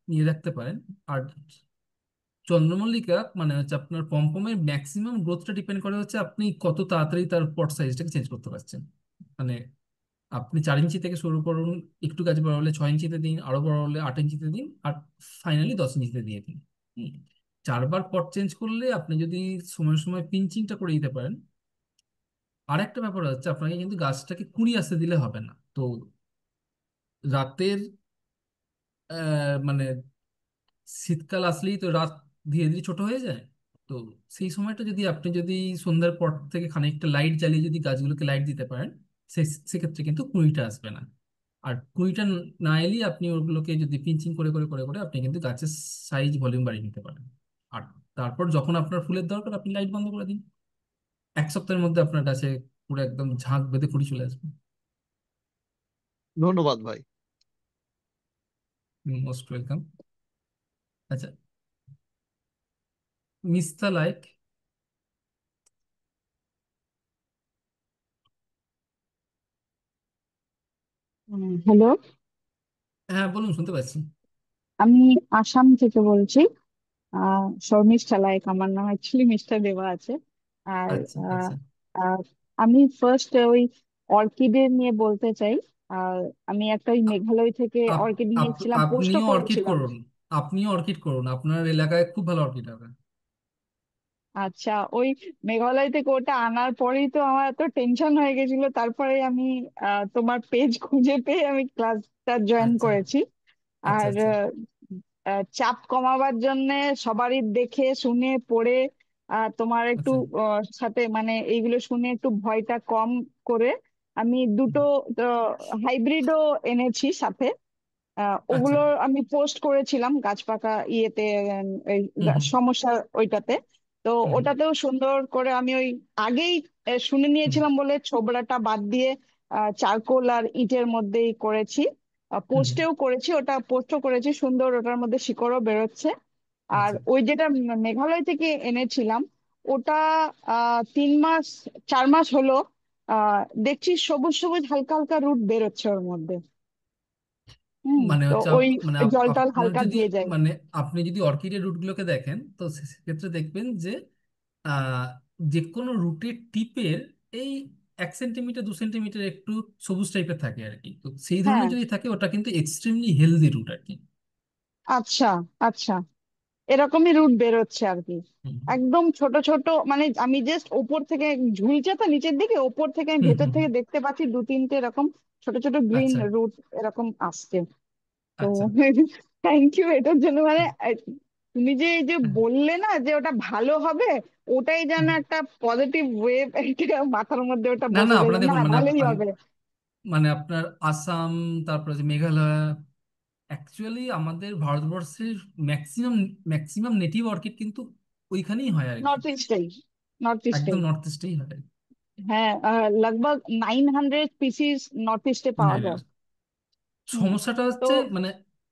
নিয়ে রাখতে পারেন। আর চন্দ্রমল্লিকা মানে হচ্ছে আপনার পমপমের ম্যাক্সিমাম গ্রোথটা ডিপেন্ড করে হচ্ছে আপনি কত তাড়াতাড়ি তার পট সাইজটাকে চেঞ্জ করতে পারছেন। মানে আপনি 4 ইঞ্চি থেকে শুরু করুন, একটু গাছ বড় হলে 6 ইঞ্চিতে দিন, আরো বড় হলে 8 ইঞ্চিতে দিন, আর ফাইনালি 10 ইঞ্চিতে দিয়ে দিন। হুম, 4বার পট চেঞ্জ করলে আপনি যদি সময় সময় পিঞ্চিংটা করে দিতে পারেন। আর একটা ব্যাপার হচ্ছে আপনাকে কিন্তু গাছটাকে কুঁড়ি আসতে দিলে হবে না। তো রাতের মানে শীতকাল আসলেই তো রাত ধীরে ধীরে ছোট হয়ে যায়। তো সেই সময়টা যদি আপনি যদি সন্ধ্যার পর থেকে খানিকটা লাইট জ্বালিয়ে যদি গাছগুলোকে লাইট দিতে পারেন, সেক্ষেত্রে কিন্তু কুঁড়িটা আসবে না। আর কুঁড়িটা না এলেই আপনি ওগুলোকে যদি পিঞ্চিং করে করে করে করে আপনি কিন্তু গাছের সাইজ ভলিউম বাড়িয়ে নিতে পারেন। আর তারপর যখন আপনার ফুলের দরকার আপনি লাইট বন্ধ করে দিন। 1 সপ্তাহের মধ্যে আপনার গাছে পুরো একদম ঝাঁক বেঁধে ফুল চলে আসবে। ধন্যবাদ ভাই। Most welcome. আচ্ছা, মিস্তা লাইক। হ্যালো, হ্যাঁ বলুন, শুনতে পাচ্ছি। আমি আসাম থেকে বলছি। শর্মিষ্ঠা লাইক আমার নাম, অ্যাকচুয়ালি মিস্টার দেওয়া আছে। আর আচ্ছা আহ, আচ্ছা। আহ, আমি ফার্স্ট ওই অর্কিডের নিয়ে বলতে চাই। আর আমি একটা ওই মেঘালয় থেকে আপ- অর্কিড নিয়েছিলাম, পোস্টও করেছিলাম। আপনিও অর্কিড করুন, আপনার এলাকায় খুব ভালো অর্কিড হবে। আচ্ছা, ওই মেঘালয় থেকে ওটা আনার পরেই তো আমার এত টেনশন হয়ে গেছিল, তারপরে আমি তোমার পেজ খুঁজে পেয়ে আমি ক্লাসটা জয়েন আচ্ছা করেছি। আচ্ছা। আর আচ্ছা চাপ কমাবার জন্য সবারই দেখে শুনে পড়ে তোমার একটু আচ্ছা। সাথে মানে এইগুলো শুনে একটু ভয়টা কম করে আমি দুটো হাইব্রিডও এনেছি সাথে। আচ্ছা। ওগুলো আমি পোস্ট করেছিলাম গাছ পাকা ইয়েতে, এই হুম হুম সমস্যা ওইটাতে। তো হুম ওটাতেও সুন্দর করে আমি ওই আগেই শুনে হুম নিয়েছিলাম বলে ছোবড়াটা বাদ দিয়ে চারকোল আর ইটের মধ্যেই করেছি। হুম। পোস্টেও করেছি, ওটা পোস্টও করেছি সুন্দর, ওটার মধ্যে শিকড়ও বেরোচ্ছে। আর আচ্ছা ওই যেটা মেঘালয় থেকে এনেছিলাম ওটা 3 মাস 4 মাস হলো। দেখছি সবুজ সবুজ হালকা হালকা রুট বেরোচ্ছে ওর মধ্যে। মানে তো হচ্ছে ওই মানে জল টল আপনার হালকা যদি দিয়ে যায়। মানে আপনি যদি অর্কিডের রুটগুলোকে দেখেন তো সেক্ষেত্রে দেখবেন যে আহ, যে কোনো রুটের টিপের এই 1 সেন্টিমিটার 2 সেন্টিমিটার একটু সবুজ টাইপের থাকে আর কি। তো সেই হ্যাঁ, ধরনের যদি থাকে ওটা কিন্তু এক্সট্রিমলি হেলদি রুট আর কি। আচ্ছা আচ্ছা, এরকমই রুট বেরোচ্ছে আর কি। হুম একদম ছোট ছোট, মানে আমি জাস্ট ওপর থেকে ঝুলছে তো নিচের দিকে, ওপর থেকে আমি হুম ভেতর হুম হুম। থেকে দেখতে পাচ্ছি 2-3টে এরকম ছোট ছোট গ্রিন আচ্ছা রুট এরকম আসছে। তো আচ্ছা। থ্যাংক ইউ এটার জন্য। মানে তুমি যে এই যে হ্যাঁ, বললে না যে ওটা ভালো হবে, ওটাই যেন হুম। একটা পজিটিভ ওয়েভ একটা মাথার মধ্যে ওটা না না, বসে যায় আপনারা যে না দেখুন মানে ভালোই হবে। মানে আপনার আসাম, তারপরে যে মেঘালয়, অ্যাকচুয়ালি আমাদের ভারতবর্ষের ম্যাক্সিমাম ম্যাক্সিমাম নেটিভ অর্কিড কিন্তু ওইখানেই হয় আর কি। নর্থ ইস্টেই, নর্থ একদম ইস্টেই। নর্থ ইস্টেই হয়। হ্যাঁ, লগভগ 900 স্পিসিস নর্থ ইস্টে পাওয়া হ্যাঁ, যায়। হুম। সমস্যাটা তো হচ্ছে মানে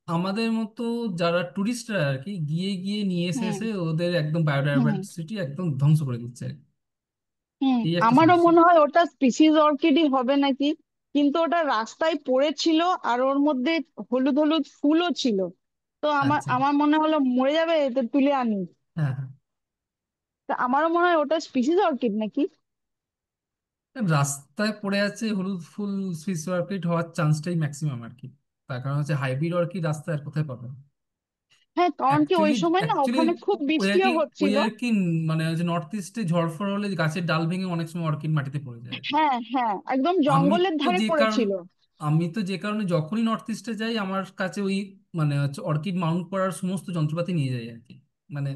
আমাদের মতো যারা টুরিস্টরা আর কি গিয়ে গিয়ে নিয়ে এসে হুম এসে ওদের একদম হুম বায়োডাইভার্সিটি একদম ধ্বংস করে দিচ্ছে। হুম, এই একটা আমারও সমস্যা। মনে হয় ওটা স্পিসিস অর্কিডই হবে নাকি। কিন্তু ওটা রাস্তায় পড়েছিল, আর ওর মধ্যে হলুদ হলুদ ফুলও ছিল। তো আমার আচ্ছা। আমার মনে হলো মরে যাবে, তো তুলে আনি। হ্যাঁ হ্যাঁ। তা আমারও মনে হয় ওটা স্পিসিস অর্কিড নাকি। রাস্তায় পড়ে আছে হলুদ ফুল, সুইস অর্কিড হওয়ার চান্সটাই ম্যাক্সিমাম আর কি। তার কারণ হচ্ছে হাইব্রিড অর্কিড রাস্তায় আর কোথায় পাবেন। হ্যাঁ, কারণ কি ওই অ্যাকচুয়ালি সময় না অ্যাকচুয়ালি ওখানে খুব ওই আর বৃষ্টিও কি ওই হচ্ছিল। আর কি মানে হচ্ছে নর্থ ইস্টে ঝড় ফড় হলে গাছের ডাল ভেঙে অনেক সময় অর্কিড মাটিতে পড়ে যায় আর কি। হ্যাঁ হ্যাঁ, একদম আমি জঙ্গলের তো ধারে যে কারণ পড়েছিল। আমি তো যে কারণে যখনই নর্থ ইস্টে যাই আমার কাছে ওই মানে হচ্ছে অর্কিড মাউন্ট করার সমস্ত যন্ত্রপাতি নিয়ে যাই আর কি। মানে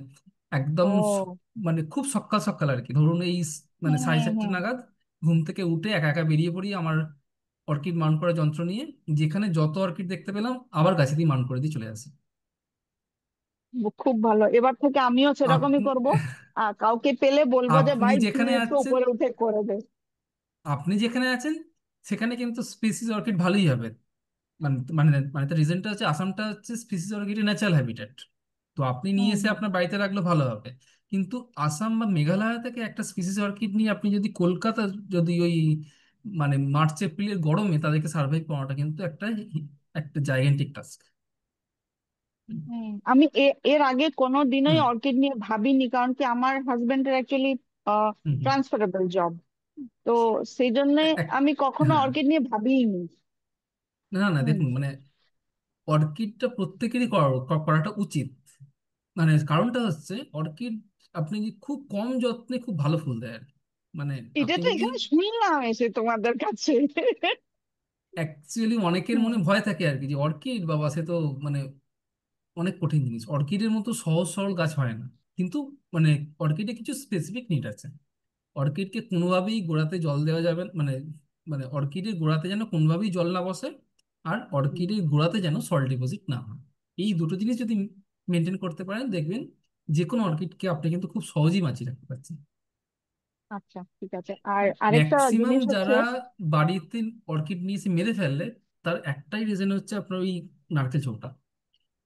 একদম ও, মানে খুব সকাল সকাল আর কি, ধরুন এই মানে হুম সাড়ে হুম চারটে হুম। নাগাদ ঘুম থেকে উঠে একা একা বেরিয়ে পড়ি আমার অর্কিড মাউন্ট করার যন্ত্র নিয়ে। যেখানে যত অর্কিড দেখতে পেলাম আবার গাছে দিয়ে মাউন্ট করে দিয়ে চলে আসি। খুব ভালো, এবার থেকে আমিও সেরকমই আপনি করব। কাউকে পেলে বলবো যে আপনি ভাই তুই যেখানে একটু আছেন উপরে উঠে করে দে। আপনি যেখানে আছেন সেখানে কিন্তু স্পিসিস অর্কিড ভালোই হবে। মানে মানে মানে তার রিজনটা হচ্ছে আসামটা হচ্ছে স্পিসিস অর্কিডের ন্যাচারাল হ্যাবিটেট। তো আপনি নিয়ে হুম এসে হুম আপনার বাড়িতে রাখলে ভালো হবে। কিন্তু আসাম বা মেঘালয় থেকে একটা স্পিসিস অর্কিড নিয়ে আপনি যদি কলকাতা, যদি ওই মানে মার্চ এপ্রিলের গরমে তাদেরকে সার্ভাইভ করাটা কিন্তু একটা একটা জাইগেন্টিক টাস্ক। আমি এর আগে কোনো দিনই অর্কিড নিয়ে ভাবিনি, কারণ কি আমার হাজবেন্ডের অ্যাকচুয়ালি ট্রান্সফারেবল জব, তো সেই জন্য আমি কখনো হ্যাঁ, অর্কিড নিয়ে ভাবিনি। না না হুম। দেখুন, মানে অর্কিডটা প্রত্যেকেরই করাটা উচিত। মানে কারণটা হচ্ছে অর্কিড আপনি যদি খুব কম যত্নে খুব ভালো ফুল দেয় আর কি। মানে এটা আপনি তো যদি এখানে শুনলাম এসে তোমাদের কাছে। অ্যাকচুয়ালি অনেকের হুম মনে ভয় থাকে আর কি, যে অর্কিড বাবা সে তো মানে অনেক কঠিন জিনিস, অর্কিডের মতো সহজ সরল গাছ হয় না। কিন্তু মানে অর্কিডে কিছু স্পেসিফিক নিড আছে। অর্কিডকে কোনোভাবেই গোড়াতে জল দেওয়া যাবে মানে মানে অর্কিডের গোড়াতে যেন কোনোভাবেই জল না বসে, আর হুম। অর্কিডের গোড়াতে যেন সল্ট ডিপোজিট না হয়। এই দুটো জিনিস যদি মেনটেন করতে পারেন, দেখবেন যে কোনো অর্কিডকে আপনি কিন্তু খুব সহজেই বাঁচিয়ে রাখতে পারছেন। আচ্ছা ঠিক আছে, আর আরেকটা ম্যাক্সিমাম জিনিস হচ্ছে। যারা বাড়িতে অর্কিড নিয়ে এসে মেরে ফেললে, তার একটাই রিজন হচ্ছে আপনার ওই নারকেল ছোবটা।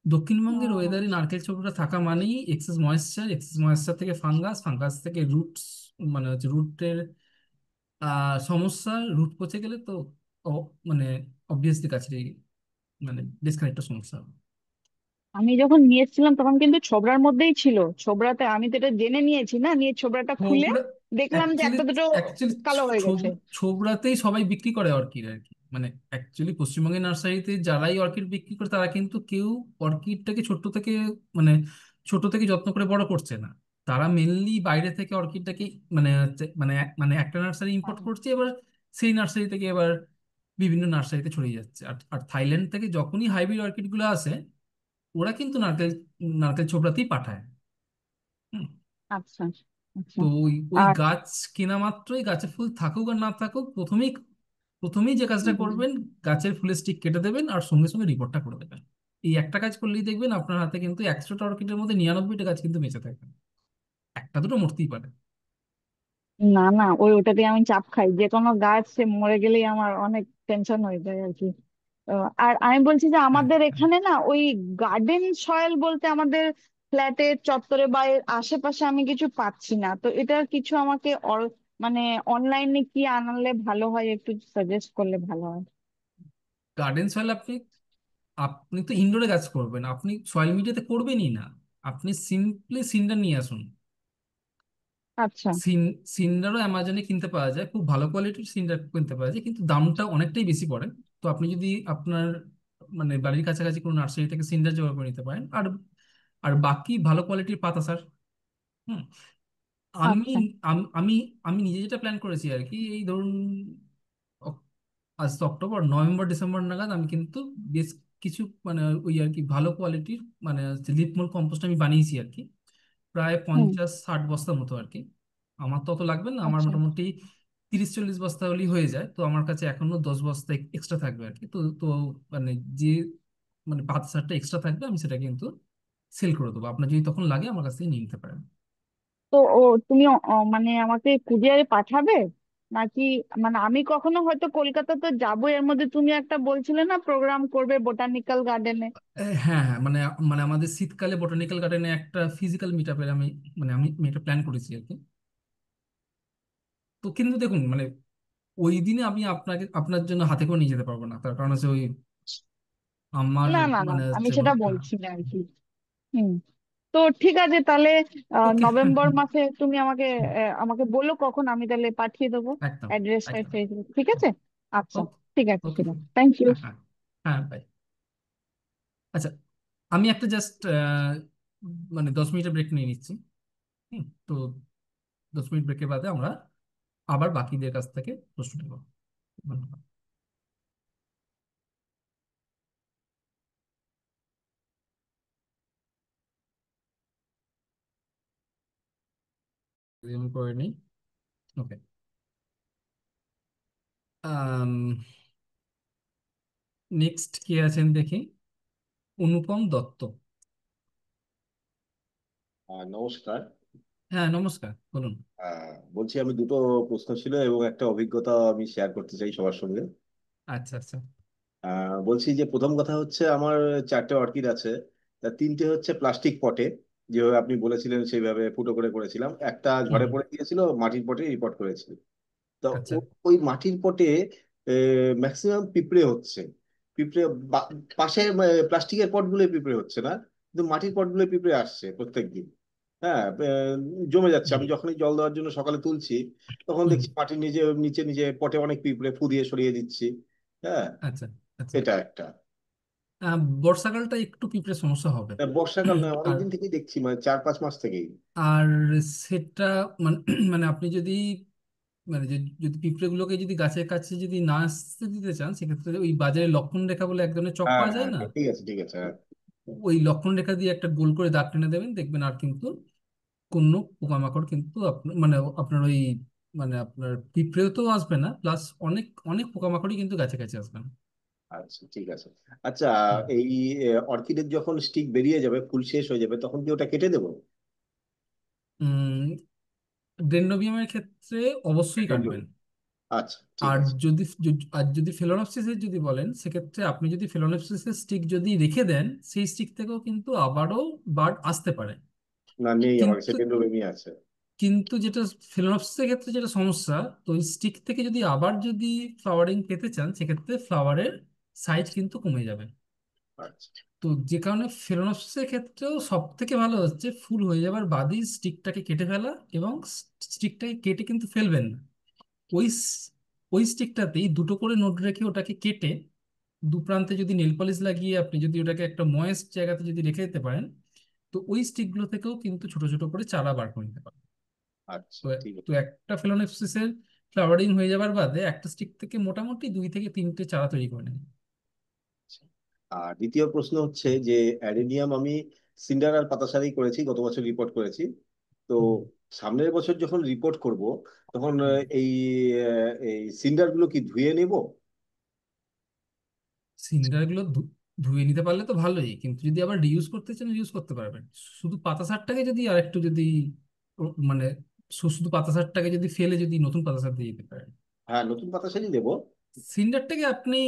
দক্ষিণবঙ্গের আহ, ওয়েদারে নারকেল ছোবড়া থাকা মানেই এক্সেস ময়েশ্চার, এক্সেস ময়েশ্চার থেকে ফাঙ্গাস, ফাঙ্গাস থেকে রুটস, মানে হচ্ছে রুটের সমস্যা। রুট পচে গেলে তো মানে অবভিয়াসলি গাছের মানে বেশ খানিকটা সমস্যা হবে। আমি যখন নিয়েছিলাম তখন কিন্তু ছোবড়ার মধ্যেই ছিল। ছোবড়াতে আমি তো এটা জেনে নিয়েছি না, নিয়ে ছোবড়াটা খুলে ছোবড়া দেখলাম যে অ্যাকচুয়ালি একটা দুটো অ্যাকচুয়ালি কালো হয়ে গেছে। ছোবড়াতেই সবাই বিক্রি করে অর্কিড আর কি। মানে অ্যাকচুয়ালি পশ্চিমবঙ্গের নার্সারিতে যারাই অর্কিড বিক্রি করে তারা কিন্তু কেউ অর্কিডটাকে ছোট্ট থেকে মানে ছোট থেকে যত্ন করে বড় করছে না। তারা মেনলি বাইরে থেকে অর্কিডটাকে মানে মানে মানে একটা নার্সারি ইম্পোর্ট হ্যাঁ। করছে, এবার সেই নার্সারি থেকে এবার বিভিন্ন নার্সারিতে ছড়িয়ে যাচ্ছে। আর আর থাইল্যান্ড থেকে যখনই হাইব্রিড অর্কিড গুলো আসে, ওরা কিন্তু নারকেল নারকেল ছোবড়াতেই পাঠায়। হুম। আচ্ছা আচ্ছা। তো ওই ওই আর গাছ কেনা মাত্রই, গাছে ফুল থাকুক আর না থাকুক, প্রথমেই প্রথমেই যে কাজটা উম, করবেন, গাছের ফুলের স্টিক কেটে দেবেন আর সঙ্গে সঙ্গে রিপোর্টটা করে দেবেন। এই একটা কাজ করলেই দেখবেন আপনার হাতে কিন্তু 100টা অর্কিডের মধ্যে 99টা গাছ কিন্তু বেঁচে থাকবে। একটা দুটো মরতেই পারে। না না, ওটাতে আমি চাপ খাই, যে কোনো গাছ সে মরে গেলেই আমার অনেক টেনশন হয়ে যায় আর কি। আর আমি বলছি যে হ্যাঁ, আমাদের হ্যাঁ। এখানে না ওই গার্ডেন সয়েল বলতে আমাদের ফ্ল্যাটের চত্বরে বা এর আশেপাশে আমি কিছু পাচ্ছি না, তো এটার কিছু আমাকে মানে অনলাইনে কি আনালে ভালো হয়, একটু সাজেস্ট করলে ভালো হয়। গার্ডেন সয়েল আপনি আপনি তো ইনডোরে গাছ করবেন, আপনি সয়েল মিডিয়াতে করবেনই না। আপনি সিম্পলি সিন্ডার নিয়ে আসুন। আচ্ছা। সিন সিন্ডারও অ্যামাজনে কিনতে পাওয়া যায়, খুব ভালো কোয়ালিটির সিন্ডার কিনতে পাওয়া যায়, কিন্তু দামটা অনেকটাই বেশি পড়ে। তো আপনি যদি আপনার মানে বাড়ির কাছাকাছি কোনো নার্সারি থেকে সিন্ডার জোগাড় করে নিতে পারেন, আর আর বাকি ভালো কোয়ালিটির পাতা সার। হুম। আমি আচ্ছা। আম- আমি আমি নিজে যেটা প্ল্যান করেছি আর কি, এই ধরুন অক- আজ তো অক্টোবর, নভেম্বর ডিসেম্বর নাগাদ আমি কিন্তু বেশ কিছু মানে ওই আর কি ভালো কোয়ালিটির মানে লিপমোল কম্পোস্ট আমি বানিয়েছি আর কি, প্রায় হুম। 50-60 বস্তার মতো আর কি। আমার তো অত লাগবে না, আমার আচ্ছা। মোটামুটি 30-40 বস্তা হলেই হয়ে যায়। তো আমার কাছে এখনো 10 বস্তা এক্সট্রা থাকবে আর কি। তো তো মানে যে মানে 5-7টা এক্সট্রা থাকবে, আমি সেটা কিন্তু সেল করে দেবো। আপনার যদি তখন লাগে আমার কাছ থেকে নিয়ে নিতে পারেন। তো তুমি মানে আমাকে কুরিয়ারে পাঠাবে নাকি? মানে আমি কখনো হয়তো কলকাতা তো যাবো, এর মধ্যে তুমি একটা বলছিলে না প্রোগ্রাম করবে বোটানিক্যাল গার্ডেনে। হ্যাঁ, হ্যাঁ, মানে মানে আমাদের শীতকালে বোটানিক্যাল গার্ডেনে একটা ফিজিক্যাল মিট আপের আমি একটা প্ল্যান করেছি আর কি। তো কিন্তু দেখুন, মানে ওই দিনে আমি আপনার জন্য হাতে করে নিয়ে যেতে পারবো না, তার কারণ হচ্ছে ওই আমার না না না, মানে আমি হচ্ছে সেটা হ্যাঁ। বলছি না আর কি। হুম। তো ঠিক আছে তাহলে, ওকে, হ্যাঁ, নভেম্বর হ্যাঁ, মাসে তুমি আমাকে হুম, আমাকে বলো কখন, আমি তাহলে পাঠিয়ে দেবো একদম, অ্যাড্রেস একদম। ট্যাড্রেস। ঠিক আছে। আচ্ছা। ওকে, ঠিক আছে, ওকে, ঠিক আছে, থ্যাংক ইউ। হ্যাঁ, হ্যাঁ, হ্যাঁ, বাই। আচ্ছা, আমি একটা জাস্ট মানে 10 মিনিটের ব্রেক নিয়ে নিচ্ছি। তো 10 মিনিট ব্রেকের বাদে আমরা আবার বাকিদের কাছ থেকে প্রশ্ন নেব। ধন্যবাদ। রিজিউম করে নিই। ওকে। নেক্সট কে আছেন দেখি। অনুপম দত্ত। নমস্কার। হ্যাঁ, নমস্কার, বলুন। বলছি আমি দুটো প্রশ্ন ছিল এবং একটা অভিজ্ঞতা আমি শেয়ার করতে চাই সবার সঙ্গে। আচ্ছা, আচ্ছা। বলছি যে প্রথম কথা হচ্ছে আমার 4টে অর্কিড আছে। তা 3টে হচ্ছে প্লাস্টিক পটে, যেভাবে আপনি বলেছিলেন সেইভাবে ফুটো করে করেছিলাম। একটা হুম ঝড়ে হুম, পড়ে গিয়েছিল, মাটির পটে রিপোর্ট করেছিল। তো আচ্ছা ওই মাটির পটে ম্যাক্সিমাম পিঁপড়ে হচ্ছে। পিঁপড়ে পাশে প্লাস্টিকের পটগুলো পিঁপড়ে হচ্ছে না, কিন্তু মাটির পটগুলো পিঁপড়ে আসছে প্রত্যেকদিন। হ্যাঁ, জমে যাচ্ছে। হুম আমি যখনই জল দেওয়ার জন্য সকালে তুলছি, তখন হুম, দেখছি মাটির নিচে নিচে নিচে পটে অনেক পিঁপড়ে, ফু দিয়ে সরিয়ে দিচ্ছি। হ্যাঁ, আচ্ছা আচ্ছা। এটা একটা। বর্ষাকালটা একটু পিঁপড়ে সমস্যা হবে। বর্ষাকাল নয়, আর অনেকদিন থেকেই দেখছি, মানে 4-5 মাস থেকেই। আর সেটা মানে মানে আপনি যদি মানে যদি পিঁপড়েগুলোকে যদি গাছের কাছে যদি না আসতে দিতে চান, সেক্ষেত্রে ওই বাজারে লক্ষণ রেখা বলে এক ধরনের চক হ্যাঁ পাওয়া যায় হ্যাঁ না, হ্যাঁ, ঠিক আছে ঠিক আছে, হ্যাঁ। ওই লক্ষণ রেখা দিয়ে একটা গোল করে দাগ টেনে দেবেন, দেখবেন আর কিন্তু কোনো পোকামাকড় কিন্তু আপনার মানে আপনার ওই মানে আপনার পিঁপড়েও তো আসবে না, প্লাস অনেক অনেক পোকামাকড়ই কিন্তু গাছে কাছে আসবে না। আচ্ছা ঠিক আছে। আচ্ছা, হুম। এই অর্কিডের যখন স্টিক বেরিয়ে যাবে, ফুল শেষ হয়ে যাবে, তখন কি ওটা কেটে দেবো? ডেন্ড্রোবিয়ামের ক্ষেত্রে অবশ্যই কেটে দেবো। কাটবেন। আচ্ছা ঠিক আর আছে। যদি ফেলোনপসিসের যদি বলেন, সেক্ষেত্রে আপনি যদি ফেলোনপসিসের স্টিক যদি রেখে দেন, সেই স্টিক থেকেও কিন্তু আবারও বার্ড আসতে পারে। না, নেই, আমার কিন্তু সেকেন্ড রুমে আছে। কিন্তু যেটা ফেলোনপসিসের ক্ষেত্রে যেটা সমস্যা, তো ওই স্টিক থেকে যদি আবার যদি ফ্লাওয়ারিং পেতে চান, সেক্ষেত্রে ফ্লাওয়ারের সাইজ কিন্তু কমে যাবে। আচ্ছা তো যে কারণে ফেলোনপসিসের ক্ষেত্রেও সব থেকে ভালো হচ্ছে ফুল হয়ে যাবার বাদেই স্টিকটাকে কেটে ফেলা, এবং স্টিকটাকে কেটে কিন্তু ফেলবেন না। ওই ওই স্টিকটাতেই দুটো করে নোট রেখে ওটাকে কেটে দু প্রান্তে যদি নেল পলিশ লাগিয়ে আপনি যদি ওটাকে একটা ময়েস্ট জায়গাতে যদি রেখে দিতে পারেন, তো ওই স্টিকগুলো থেকেও কিন্তু ছোট ছোট করে চারা বার করে নিতে পারেন। আচ্ছা, তো ঠিক তো আছে। একটা ফেলোনেপসিসের ফ্লাওয়ারিং হয়ে যাবার বাদে একটা স্টিক থেকে মোটামুটি 2 থেকে 3টে চারা তৈরি করে নেন। আচ্ছা। আর দ্বিতীয় প্রশ্ন হচ্ছে যে অ্যাডেনিয়াম আমি সিন্ডার আর পাতাসারেই করেছি, গত বছর রিপোর্ট করেছি। তো হুম সামনের বছর যখন রিপোর্ট করব, তখন হুম। এই সিন্ডার গুলো কি ধুয়ে নেব? সিন্ডারগুলো ধুয়ে নিতে পারলে তো ভালোই, কিন্তু যদি আবার রিউজ করতে চান ইউজ করতে পারবেন। শুধু পাতা সারটাকে যদি আরেকটু যদি মানে শুধু পাতা সারটাকে যদি ফেলে যদি নতুন পাতা সার দিয়ে দিতে পারেন, হ্যাঁ, নতুন পাতাসারই দেবো। সিন্ডারটাকে আপনি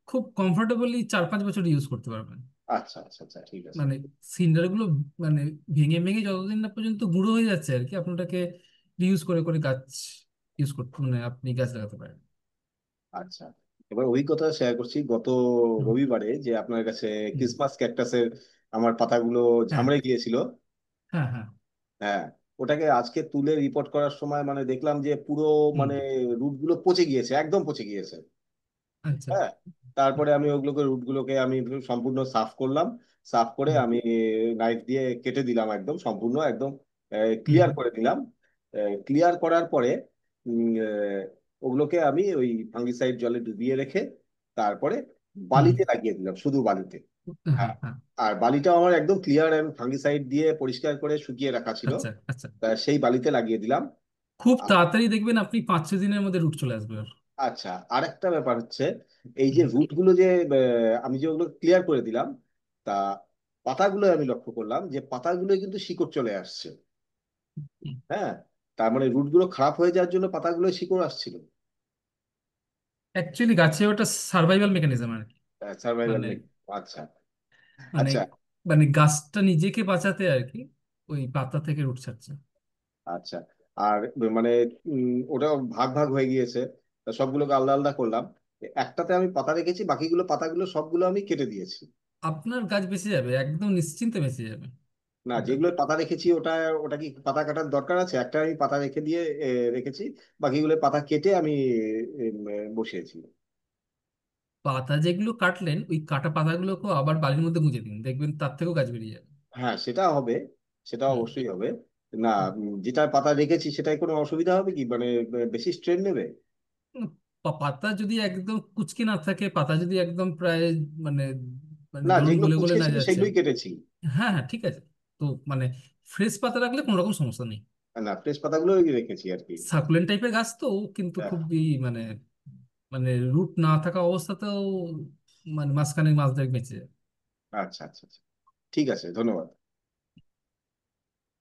খুব কমফোর্টেবলি 4-5 বছর ইউজ করতে পারবেন। আচ্ছা আচ্ছা আচ্ছা, ঠিক আছে। মানে সিন্ডারগুলো মানে ভেঙে ভেঙে যতদিন না পর্যন্ত গুঁড়ো হয়ে যাচ্ছে আর কি, আপনি ওটাকে রিউজ করে করে গাছ ইউজ করতে মানে আপনি গাছ লাগাতে পারেন। আচ্ছা, এবার অভিজ্ঞতা শেয়ার করছি। গত হুম, রবিবারে যে আপনার কাছে হুম, ক্রিসমাস ক্যাকটাসের আমার পাতাগুলো হ্যাঁ ঝামড়ে গিয়েছিল। হ্যাঁ হ্যাঁ। হ্যাঁ, ওটাকে আজকে তুলে রিপোর্ট করার সময় মানে দেখলাম যে পুরো হুম, মানে রুট গুলো পচে গিয়েছে, একদম পচে গিয়েছে। আচ্ছা। হ্যাঁ, তারপরে আমি ওগুলোকে রুটগুলোকে আমি সম্পূর্ণ সাফ করলাম। সাফ করে হুম আমি নাইফ দিয়ে কেটে দিলাম, একদম সম্পূর্ণ একদম হুম ক্লিয়ার করে দিলাম। ক্লিয়ার করার পরে ওগুলোকে আমি ওই ফাঙ্গিসাইড জলে ডুবিয়ে রেখে তারপরে হুম, বালিতে লাগিয়ে দিলাম, শুধু বালিতে। হ্যাঁ হ্যাঁ, হ্যাঁ। আর বালিটাও আমার একদম ক্লিয়ার এবং ফাঙ্গিসাইড দিয়ে পরিষ্কার করে শুকিয়ে রাখা ছিল। আচ্ছা আচ্ছা। তা সেই বালিতে লাগিয়ে দিলাম। খুব তাড়াতাড়ি দেখবেন আপনি 5-6 দিনের মধ্যে রুট চলে আসবে ওর। আচ্ছা, আরেকটা ব্যাপার হচ্ছে, এই যে হুম, রুট গুলো যে আমি যে ওগুলো ক্লিয়ার করে দিলাম, তা পাতাগুলো আমি লক্ষ্য করলাম যে পাতাগুলো কিন্তু শিকড় চলে আসছে। হুম। হ্যাঁ, তার মানে রুট গুলো খারাপ হয়ে যাওয়ার জন্য পাতাগুলো শিকড় আসছিল। অ্যাকচুয়ালি গাছে ওটা সার্ভাইভাল মেকানিজম আর কি। সার্ভাইভাল মানে নেই। আচ্ছা মানে আচ্ছা মানে গাছটা নিজেকে বাঁচাতে আর কি ওই পাতা থেকে রুট ছাড়ছে। আচ্ছা। আর মানে ওটা ভাগ ভাগ হয়ে গিয়েছে, তা সবগুলোকে আলাদা আলাদা করলাম। একটাতে আমি পাতা রেখেছি, বাকিগুলো পাতাগুলো সবগুলো আমি কেটে দিয়েছি। আপনার গাছ বেঁচে যাবে, একদম নিশ্চিন্তে বেঁচে যাবে না, ওটা। যেগুলো পাতা রেখেছি ওটা ওটা কি পাতা কাটার দরকার আছে? একটা আমি পাতা রেখে দিয়ে রেখেছি, বাকিগুলো পাতা কেটে আমি বসিয়েছি। পাতা যেগুলো কাটলেন ওই কাটা পাতাগুলোকেও আবার বালির মধ্যে গুঁজে দিন, দেখবেন তার থেকেও গাছ বেরিয়ে যাবে। হ্যাঁ, সেটা হবে, সেটা হুম। অবশ্যই হবে। না, হুম। যেটা পাতা রেখেছি সেটাই কোনো অসুবিধা হবে কি, মানে বেশি স্ট্রেন নেবে? পাতা যদি একদম কুচকে না থাকে, পাতা যদি একদম প্রায় মানে মানে না, ধরুন যেগুলো গলে গলে কুচকে না ছিল যাচ্ছে, সেগুলোই কেটেছি। হ্যাঁ হ্যাঁ ঠিক আছে। তো মানে ফ্রেশ পাতা রাখলে কোনো রকম সমস্যা নেই। না, ফ্রেশ পাতাগুলো রেখেছি আর কি। সাকুলেন্ট টাইপের গাছ তো ও কিন্তু হ্যাঁ, খুবই মানে মানে রুট না থাকা অবস্থাতেও মানে মাঝখানে মাছ দেখ বেঁচে যায়। আচ্ছা আচ্ছা আচ্ছা, ঠিক আছে, ধন্যবাদ।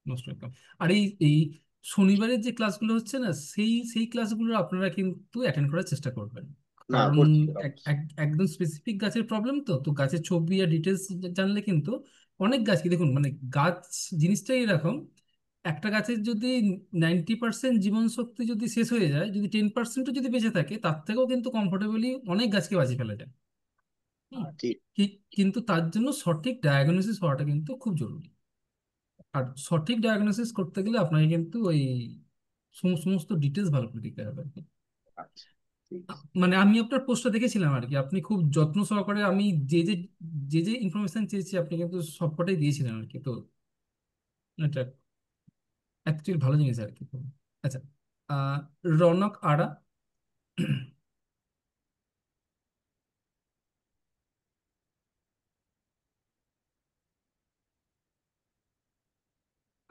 নষ্ট একদম। আর এই এই শনিবারের যে ক্লাসগুলো হচ্ছে না, সেই সেই ক্লাসগুলো আপনারা কিন্তু অ্যাটেন্ড করার চেষ্টা করবেন। না কারণ করছি না। একদম স্পেসিফিক গাছের প্রবলেম, তো তো গাছের ছবি আর ডিটেলস জানলে কিন্তু অনেক গাছ কি দেখুন, মানে গাছ জিনিসটাই এরকম, একটা গাছের যদি 90% জীবন শক্তি যদি শেষ হয়ে যায়, যদি 10%ও যদি বেঁচে থাকে, তার থেকেও কিন্তু কমফোর্টেবলি অনেক গাছকে বাঁচিয়ে ফেলা যায়। হুম। ঠিক। কিন্তু তার জন্য সঠিক ডায়াগনোসিস হওয়াটা কিন্তু খুব জরুরি। আর সঠিক ডায়াগনোসিস করতে গেলে আপনাকে কিন্তু ওই সমস্ত ডিটেলস ভালো করে দিতে হবে আর কি। আচ্ছা, ঠিক আছে। মানে আমি আপনার পোস্টটা দেখেছিলাম আর কি, আপনি খুব যত্ন সহকারে আমি যে যে যে যে ইনফরমেশন চেয়েছি আপনি কিন্তু সবকটাই দিয়েছিলেন আর কি। তো এটা অ্যাকচুয়ালি ভালো জিনিস আর কি। তো আচ্ছা, আহ, রনক আরা,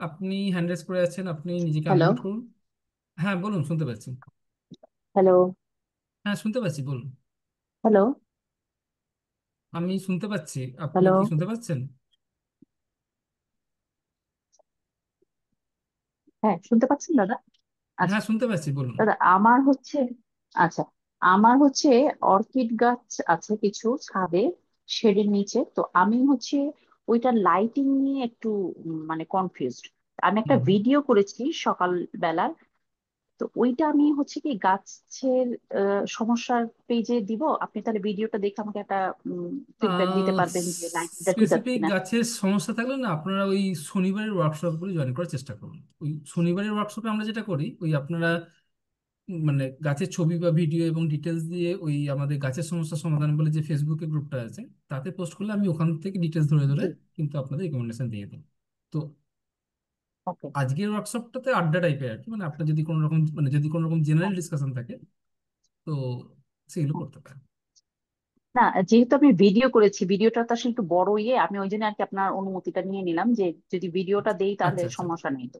আপনি হ্যান্ড রেজ করে আছেন, আপনি নিজেকে হ্যালো। আনমিউট করুন। হ্যাঁ বলুন, শুনতে পাচ্ছি। হ্যালো। হ্যাঁ শুনতে পাচ্ছি, বলুন। হ্যালো। আমি শুনতে পাচ্ছি, আপনি হ্যালো। কি শুনতে পাচ্ছেন? হ্যাঁ, শুনতে পাচ্ছেন দাদা? আচ্ছা হ্যাঁ শুনতে পাচ্ছি, বলুন। দাদা, আচ্ছা আমার হচ্ছে অর্কিড গাছ আছে কিছু ছাদে, শেডের নিচে। তো আমি হচ্ছে ওইটার লাইটিং নিয়ে একটু মানে কনফিউজড। আমি একটা হুম হুম। ভিডিও করেছি সকাল বেলা, তো ওইটা আমি হচ্ছে কি গাছের সমস্যার পেজে দিব, আপনি তাহলে ভিডিওটা দেখে আমাকে একটা ফিডব্যাক দিতে পারবেন যে লাইটিংটা ঠিক আছে স্পেসিফিক কিনা। গাছের সমস্যা থাকলে না আপনারা ওই শনিবারের ওয়ার্কশপগুলো জয়েন করার চেষ্টা করুন। ওই শনিবারের ওয়ার্কশপে আমরা যেটা করি, ওই আপনারা মানে গাছের ছবি বা ভিডিও এবং ডিটেলস দিয়ে ওই আমাদের গাছের সমস্যা সমাধান বলে যে ফেসবুকে গ্রুপটা আছে তাতে পোস্ট করলে আমি ওখান থেকে ডিটেলস ধরে ধরে জি। কিন্তু আপনাদের রিকমেন্ডেশন দিয়ে দিই। তো ওকে। আজকের ওয়ার্কশপটাতে আড্ডা টাইপের আর কি, মানে আপনার যদি কোনো রকম মানে যদি কোনো রকম জেনারেল ডিসকাশন থাকে তো সেগুলো করতে পারেন। না, যেহেতু আমি ভিডিও করেছি, ভিডিওটা তো আসলে একটু বড় আমি ওই জন্য আর কি আপনার অনুমতিটা নিয়ে নিলাম যে যদি ভিডিওটা দেই তাহলে আচ্ছা আচ্ছা সমস্যা নেই তো।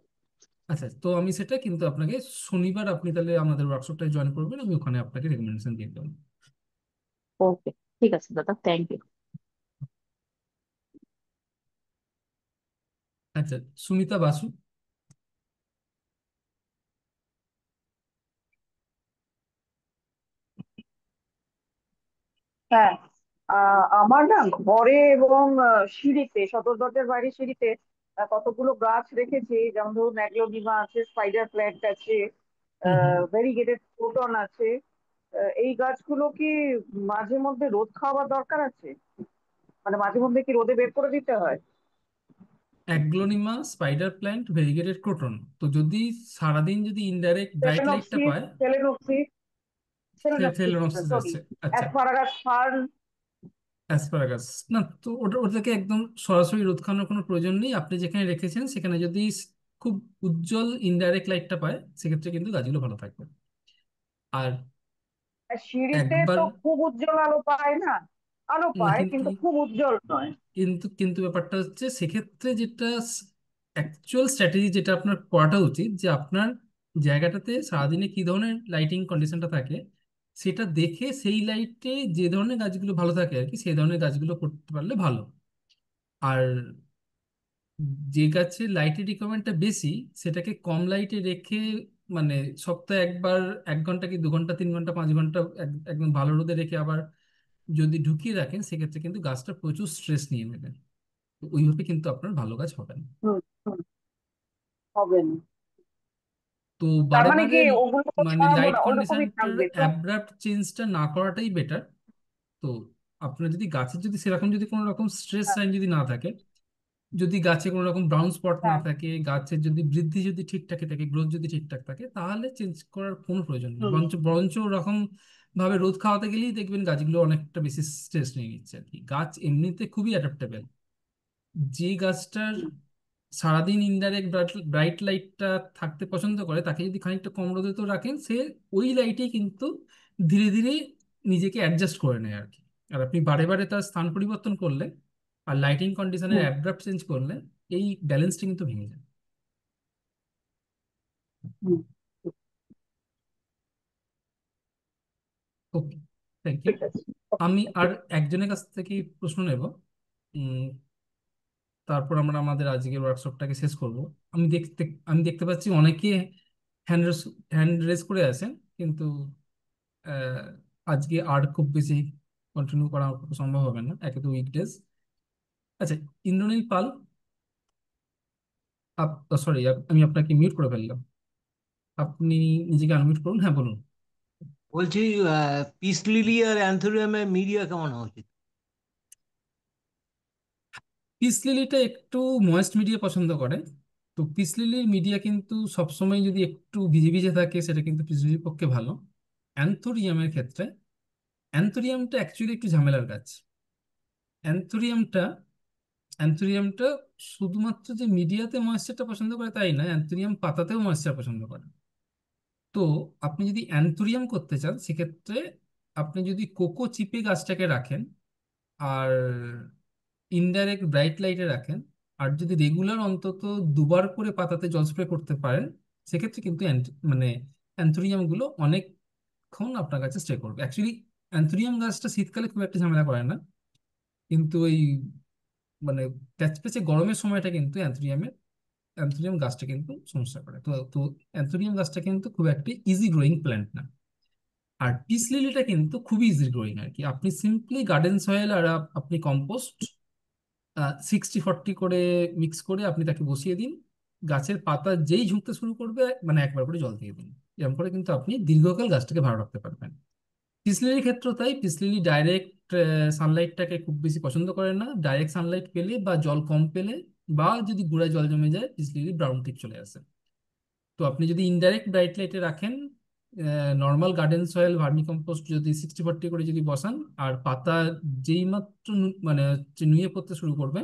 আচ্ছা, তো আমি সেটা কিন্তু আপনাকে শনিবার আপনি তাহলে আমাদের ওয়ার্কশপটায় জয়েন করবেন, আমি ওখানে আপনাকে রেকমেন্ডেশন দিয়ে দেবো। ওকে, ঠিক আছে দাদা, থ্যাংক ইউ। আচ্ছা, সুমিতা বাসু। হ্যাঁ, আমার না ঘরে এবং সিঁড়িতে, সদর দরজার বাইরে সিঁড়িতে কতগুলো গাছ রেখেছি। যেমন ধরুন ম্যাগনোলিমা আছে, স্পাইডার প্ল্যান্ট আছে, হুম হুম। ভেরিগেটেড ক্রোটন আছে। এই গাছগুলো কি মাঝে মধ্যে রোদ খাওয়ার দরকার আছে? মানে মাঝে মধ্যে কি রোদে বের করে দিতে হয়? Aglaonema, spider plant, variegated croton, তো যদি সারাদিন যদি ইনডাইরেক্ট ব্রাইট লাইটটা ফেলেনোক্সিস, পায়। ফেলেনোক্সিস, ফেলেনোক্সিস, ফেলোনopsis সরি, আছে, আচ্ছা। Asparagus fern. অ্যাসপারাগাস না, তো ওটাকে একদম সরাসরি রোদ খাওয়ানোর কোনো প্রয়োজন নেই। আপনি যেখানে রেখেছেন সেখানে যদি খুব উজ্জ্বল ইনডাইরেক্ট লাইটটা পায় সেক্ষেত্রে কিন্তু গাছগুলো ভালো থাকবে। আর সিঁড়িতে একবার তো খুব উজ্জ্বল আলো পায় না, আলো না, পায় কিন্তু খুব উজ্জ্বল নয়। কিন্তু কিন্তু ব্যাপারটা হচ্ছে সেক্ষেত্রে যেটা অ্যাকচুয়াল স্ট্র্যাটেজি যেটা আপনার করাটা উচিত, যে আপনার জায়গাটাতে সারাদিনে কি ধরনের লাইটিং কন্ডিশনটা থাকে সেটা দেখে সেই লাইটে যে ধরনের গাছগুলো ভালো থাকে আর কি, সেই ধরনের গাছগুলো করতে পারলে ভালো। আর যে গাছের লাইটের রিকোয়ারমেন্টটা বেশি সেটাকে কম লাইটে রেখে, মানে সপ্তাহে একবার 1 ঘন্টা কি 2 ঘন্টা 3 ঘন্টা 5 ঘন্টা একদম ভালো রোদে রেখে আবার যদি ঢুকিয়ে রাখেন সেক্ষেত্রে কিন্তু গাছটা প্রচুর স্ট্রেস নিয়ে নেবে। তো ওইভাবে কিন্তু আপনার ভালো গাছ হবে না। হুম, হুম, হবে না। তো তার বারে মানে বারে কি ওগুলো তো মানে ছাড়াবো লাইট না, ওরকমই কন্ডিশনটার থাকবে তো? অ্যাব্রাপ্ট চেঞ্জটা না করাটাই বেটার। তো আপনার যদি গাছের যদি সেরকম যদি কোনো রকম স্ট্রেস হ্যাঁ, সাইন যদি না থাকে, যদি গাছে কোনো রকম ব্রাউন স্পট না হ্যাঁ। থাকে, গাছের যদি বৃদ্ধি যদি ঠিকঠাক থাকে, গ্রোথ যদি ঠিকঠাক থাকে, তাহলে চেঞ্জ করার কোনো প্রয়োজন নেই। হুম, বরঞ্চ বরঞ্চ ওরকম ভাবে রোদ খাওয়াতে গেলেই দেখবেন গাছগুলো অনেকটা বেশি স্ট্রেস নিয়ে নিচ্ছে আর কি। গাছ এমনিতে খুবই অ্যাডাপ্টেবল। যে গাছটার হুম, সারাদিন ইনডাইরেক্ট ব্রাইট লাইটটা থাকতে পছন্দ করে তাকে যদি খানিকটা কম রোদে তো রাখেন, সে ওই লাইটেই কিন্তু ধীরে ধীরে নিজেকে অ্যাডজাস্ট করে নেয় আর কি। আর আপনি বারে বারে তার স্থান পরিবর্তন করলে আর লাইটিং কন্ডিশনের হুম, অ্যাব্রাপ্ট চেঞ্জ করলে এই ব্যালেন্সটা কিন্তু ভেঙে যায়। হুম। ওকে, থ্যাংক ইউ। ঠিক আছে। আমি আর একজনের কাছ থেকে প্রশ্ন নেব, উম, তারপর আমরা আমাদের আজকের ওয়ার্কশপটাকে শেষ করব। আমি দেখতে পাচ্ছি অনেকে হ্যান্ড রেস হ্যান্ড রেস করে আছেন, কিন্তু আজকে আর খুব বেশি কন্টিনিউ করা সম্ভব হবে না, একে তো উইকডেজ। আচ্ছা, ইন্দ্রনীল পাল, সরি, আমি আপনাকে মিউট করে ফেললাম, আপনি নিজেকে আনমিউট করুন, হ্যাঁ বলুন। বলছি পিস লিলি আর অ্যান্থোরিয়ামের মিডিয়া কেমন হওয়া উচিত? পিস লিলিটা একটু ময়েস্ট মিডিয়া পছন্দ করে। তো পিস লিলির মিডিয়া কিন্তু সবসময় যদি একটু ভিজে ভিজে থাকে সেটা কিন্তু পিস লিলির পক্ষে ভালো। অ্যান্থোরিয়ামের ক্ষেত্রে, অ্যান্থোরিয়ামটা অ্যাকচুয়ালি একটু ঝামেলার গাছ। অ্যান্থোরিয়ামটা অ্যান্থোরিয়ামটা শুধুমাত্র যে মিডিয়াতে ময়েশ্চারটা পছন্দ করে তাই না, অ্যান্থোরিয়াম পাতাতেও ময়েশ্চার পছন্দ করে। তো আপনি যদি অ্যান্থোরিয়াম করতে চান সেক্ষেত্রে আপনি যদি কোকো চিপে গাছটাকে রাখেন আর ইনডাইরেক্ট ব্রাইট লাইটে রাখেন, আর যদি রেগুলার অন্তত দুবার করে পাতাতে জল স্প্রে করতে পারেন, সেক্ষেত্রে কিন্তু মানে অ্যান্থোরিয়াম গুলো অনেকক্ষণ আপনার কাছে স্টে করবে। অ্যাকচুয়ালি অ্যান্থোরিয়াম গাছটা শীতকালে খুব একটা ঝামেলা করে না, কিন্তু ওই মানে প্যাচপ্যাচে গরমের সময়টা কিন্তু অ্যান্থোরিয়াম গাছটা কিন্তু সমস্যা করে। তো তো অ্যান্থোরিয়াম গাছটা কিন্তু খুব একটা ইজি গ্রোয়িং প্ল্যান্ট না। আর পিস লিলিটা কিন্তু খুবই ইজি গ্রোয়িং আর কি। আপনি সিম্পলি গার্ডেন সয়েল আর আপনি কম্পোস্ট 60-40 করে মিক্স করে আপনি তাকে বসিয়ে দিন, গাছের পাতা যেই ঝুঁকতে শুরু করবে মানে একবার করে জল দিয়ে দিন। এরকম করে কিন্তু আপনি দীর্ঘকাল গাছটাকে ভালো রাখতে পারবেন। পিস লিলির ক্ষেত্রে তাই, পিস লিলি ডাইরেক্ট সানলাইটটাকে খুব বেশি পছন্দ করে না। ডাইরেক্ট সানলাইট পেলে বা জল কম পেলে বা যদি গোড়ায় জল জমে যায় পিস লিলি ব্রাউন টিপ চলে আসে। তো আপনি যদি ইনডাইরেক্ট ব্রাইট লাইটে রাখেন, normal garden soil vermi compost যদি 60-40 করে যদি বসান, আর পাতা যেই মাত্র মানে হচ্ছে নুয়ে পড়তে শুরু করবে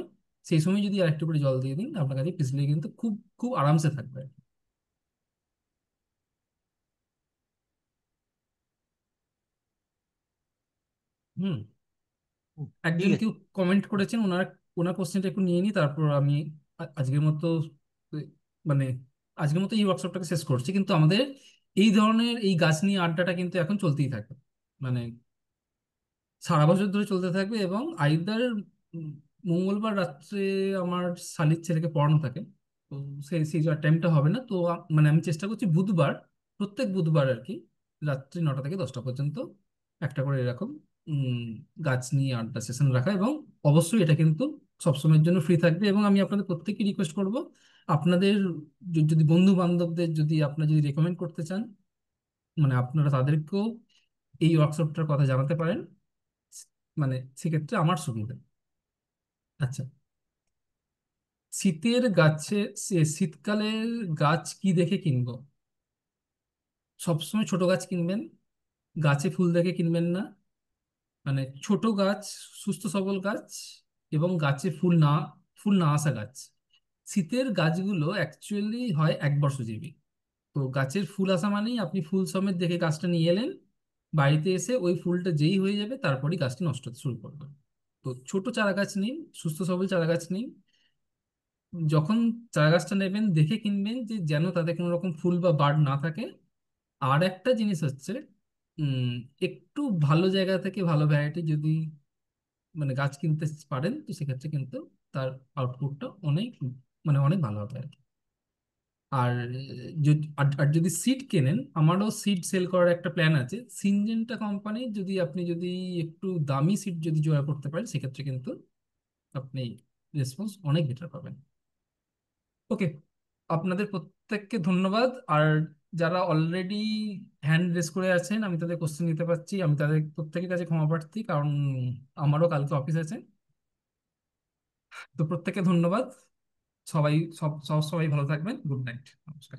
সেই সময় যদি আরেকটু করে জল দিয়ে দিন, আপনার কাছে পিছলে কিন্তু খুব খুব আরামসে থাকবে। হুম। হুম, ঠিক একজন আছে। কেউ কমেন্ট করেছেন, ওনার কোশ্চেনটা একটু নিয়ে নিই, তারপর আমি আজকের মতো আহ, মানে আজকের মতো এই ওয়ার্কশপটাকে শেষ করছি। কিন্তু আমাদের এই ধরনের এই গাছ নিয়ে আড্ডাটা কিন্তু এখন চলতেই থাকে, মানে সারা বছর ধরে চলতে থাকবে। এবং আইদার মঙ্গলবার রাত্রে আমার শালির ছেলেকে পড়ানো থাকে, তো সেই সেই টাইমটা হবে না। তো মানে আমি চেষ্টা করছি বুধবার, প্রত্যেক বুধবার আর কি, রাত্রি 9টা থেকে 10টা পর্যন্ত একটা করে এরকম উম, গাছ নিয়ে আড্ডা সেশন রাখা। এবং অবশ্যই এটা কিন্তু সবসময়ের জন্য ফ্রি থাকবে। এবং আমি আপনাদের প্রত্যেককে রিকোয়েস্ট করব, আপনাদের যদি বন্ধু বান্ধবদের যদি আপনারা যদি রেকমেন্ড করতে চান, মানে আপনারা তাদেরকেও এই ওয়ার্কশপটার কথা জানাতে পারেন, মানে সেক্ষেত্রে আমার সুবিধা। আচ্ছা, শীতকালের গাছ কি দেখে কিনবো? সবসময় ছোট গাছ কিনবেন, গাছে ফুল দেখে কিনবেন না। মানে ছোট গাছ, সুস্থ সবল গাছ এবং গাছে ফুল না আসা গাছ। শীতের গাছগুলো অ্যাকচুয়ালি হয় 1 বর্ষজীবী। তো গাছের ফুল আসা মানেই আপনি ফুল সমেত দেখে গাছটা নিয়ে এলেন, বাড়িতে এসে ওই ফুলটা যেই হয়ে যাবে তারপরেই গাছটি নষ্ট হতে শুরু করবে। তো ছোট চারা গাছ নিন, সুস্থ সবল চারা গাছ নিন। যখন চারা গাছটা নেবেন দেখে কিনবেন যে যেন তাতে কোনো রকম ফুল বা বার্ড না থাকে। আর একটা জিনিস হচ্ছে, উম একটু ভালো জায়গা থেকে ভালো ভ্যারাইটি যদি মানে গাছ কিনতে পারেন, তো সেক্ষেত্রে কিন্তু তার আউটপুটটা অনেক মানে অনেক ভালো হবে আর কি। আর আর যদি সিড কেনেন, আমারও সিড সেল করার একটা প্ল্যান আছে। সিনজেন্টা কোম্পানি যদি একটু দামি সিড যদি জোগাড় করতে পারেন, সেক্ষেত্রে কিন্তু আপনি রেসপন্স অনেক বেটার পাবেন। ওকে, আপনাদের প্রত্যেককে ধন্যবাদ। আর যারা অলরেডি হ্যান্ড রেস করে আছেন আমি তাদের কোশ্চেন নিতে পারছি, আমি তাদের প্রত্যেকের কাছে ক্ষমা প্রার্থী, কারণ আমারও কালকে অফিস আছে। তো প্রত্যেককে ধন্যবাদ। সবাই সবাই ভালো থাকবেন। গুড নাইট, নমস্কার।